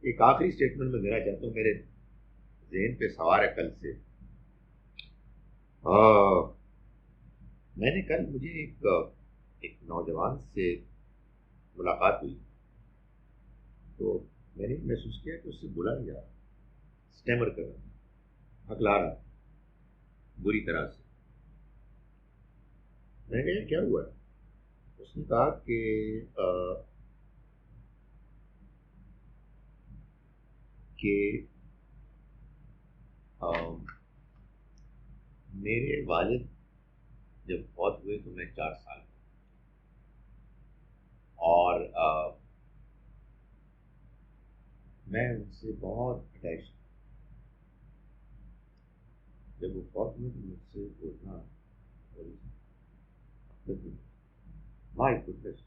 ایک آخری اسٹیٹمنٹ میں دینا چاہتا ہوں، میرے ذہن پہ سوار ہے کل سے، میں نے کل مجھے ایک نوجوان سے ملاقات ہوئی تو میں نے محسوس کیا کہ اس سے بولا نہیں جا رہا، اسٹیمر کر رہا، ہکلا رہا بری طرح سے۔ میں نے کہا کیا ہوا ہے؟ اس نے کہا کہ میرے والد جب فوت ہوئے تو میں 4 سال اور میں ان سے بہت اٹیچ تھا، جب وہ فوت ہوئے تو مجھ سے بولنا مائی گڈنس،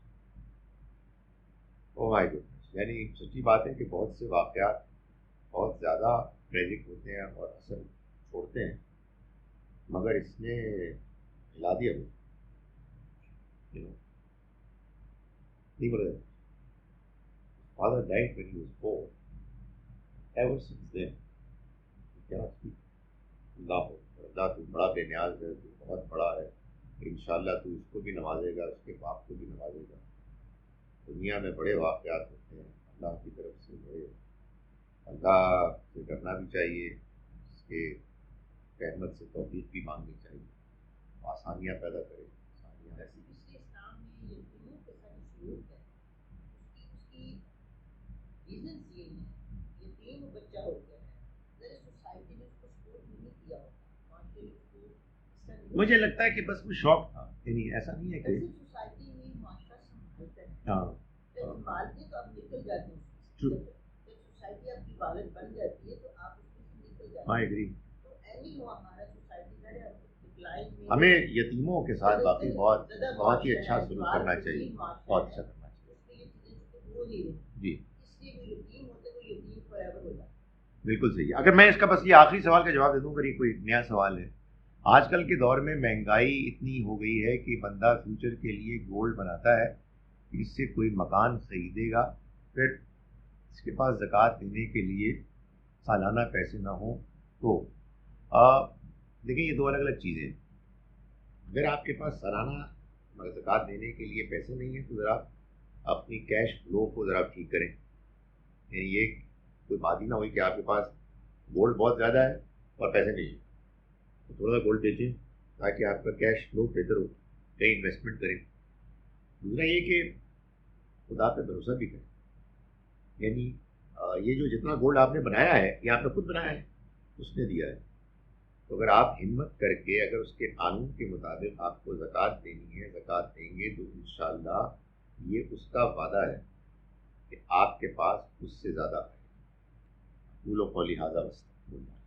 او مائی گڈنس، یعنی سچی بات ہے کہ بہت سے واقعات بہت زیادہ ٹریجک ہوتے ہیں اور اثر چھوڑتے ہیں، مگر اس نے ہلا دیا وہ، Father died when he was 4. Ever since then, he cannot speak. اللہ تو بڑا بے نیاز ہے، تو بہت بڑا ہے، انشاءاللہ تو اس کو بھی نوازے گا، اس کے باپ کو بھی نوازے گا۔ دنیا میں بڑے واقعات ہوتے ہیں اللہ کی طرف سے، بڑے اللہ سے کرنا بھی چاہیے، اس کے رحمت سے توفیق بھی مانگنی چاہیے، آسانیاں پیدا کرے، آسانیاں ایسی۔ مجھے لگتا ہے کہ بس وہ شوق تھا، یعنی ایسا نہیں ہے کہ ہاں ہمیں یتیموں کے ساتھ باقی بہت ہی اچھا سلوک کرنا چاہیے، بہت اچھا کرنا چاہیے۔ جی بالکل صحیح ہے. اگر میں اس کا بس یہ آخری سوال کا جواب دے دوں، اگر یہ کوئی نیا سوال ہے. آج کل کے دور میں مہنگائی اتنی ہو گئی ہے کہ بندہ فیوچر کے لیے گولڈ بناتا ہے، اس سے کوئی مکان خریدے گا، پھر اس کے پاس زکوٰۃ دینے کے لیے سالانہ پیسے نہ ہوں تو دیکھیں یہ دو الگ الگ چیزیں ہیں. اگر آپ کے پاس سالانہ زکوٰۃ دینے کے لیے پیسے نہیں ہیں تو ذرا اپنی کیش فلو کو ذرا ٹھیک کریں. یعنی یہ کوئی بات ہی نہ ہوئی کہ آپ کے پاس گولڈ بہت زیادہ ہے اور پیسے نہیں ہیں، تو تھوڑا سا گولڈ بیچیں تاکہ آپ کا کیش فلو بہتر ہو، کہیں انویسٹمنٹ کریں. دوسرا یہ کہ خدا پہ بھروسہ بھی کریں. یعنی یہ جو جتنا گولڈ آپ نے بنایا ہے یہ آپ نے خود بنایا ہے، اس نے دیا ہے. تو اگر آپ ہمت کر کے اگر اس کے قانون کے مطابق آپ کو زکوٰۃ دینی ہے، زکوٰۃ دیں گے تو انشاءاللہ یہ اس کا وعدہ ہے کہ آپ کے پاس اس سے زیادہ ہے. قولوا قولی ھذا واستغفر اللہ.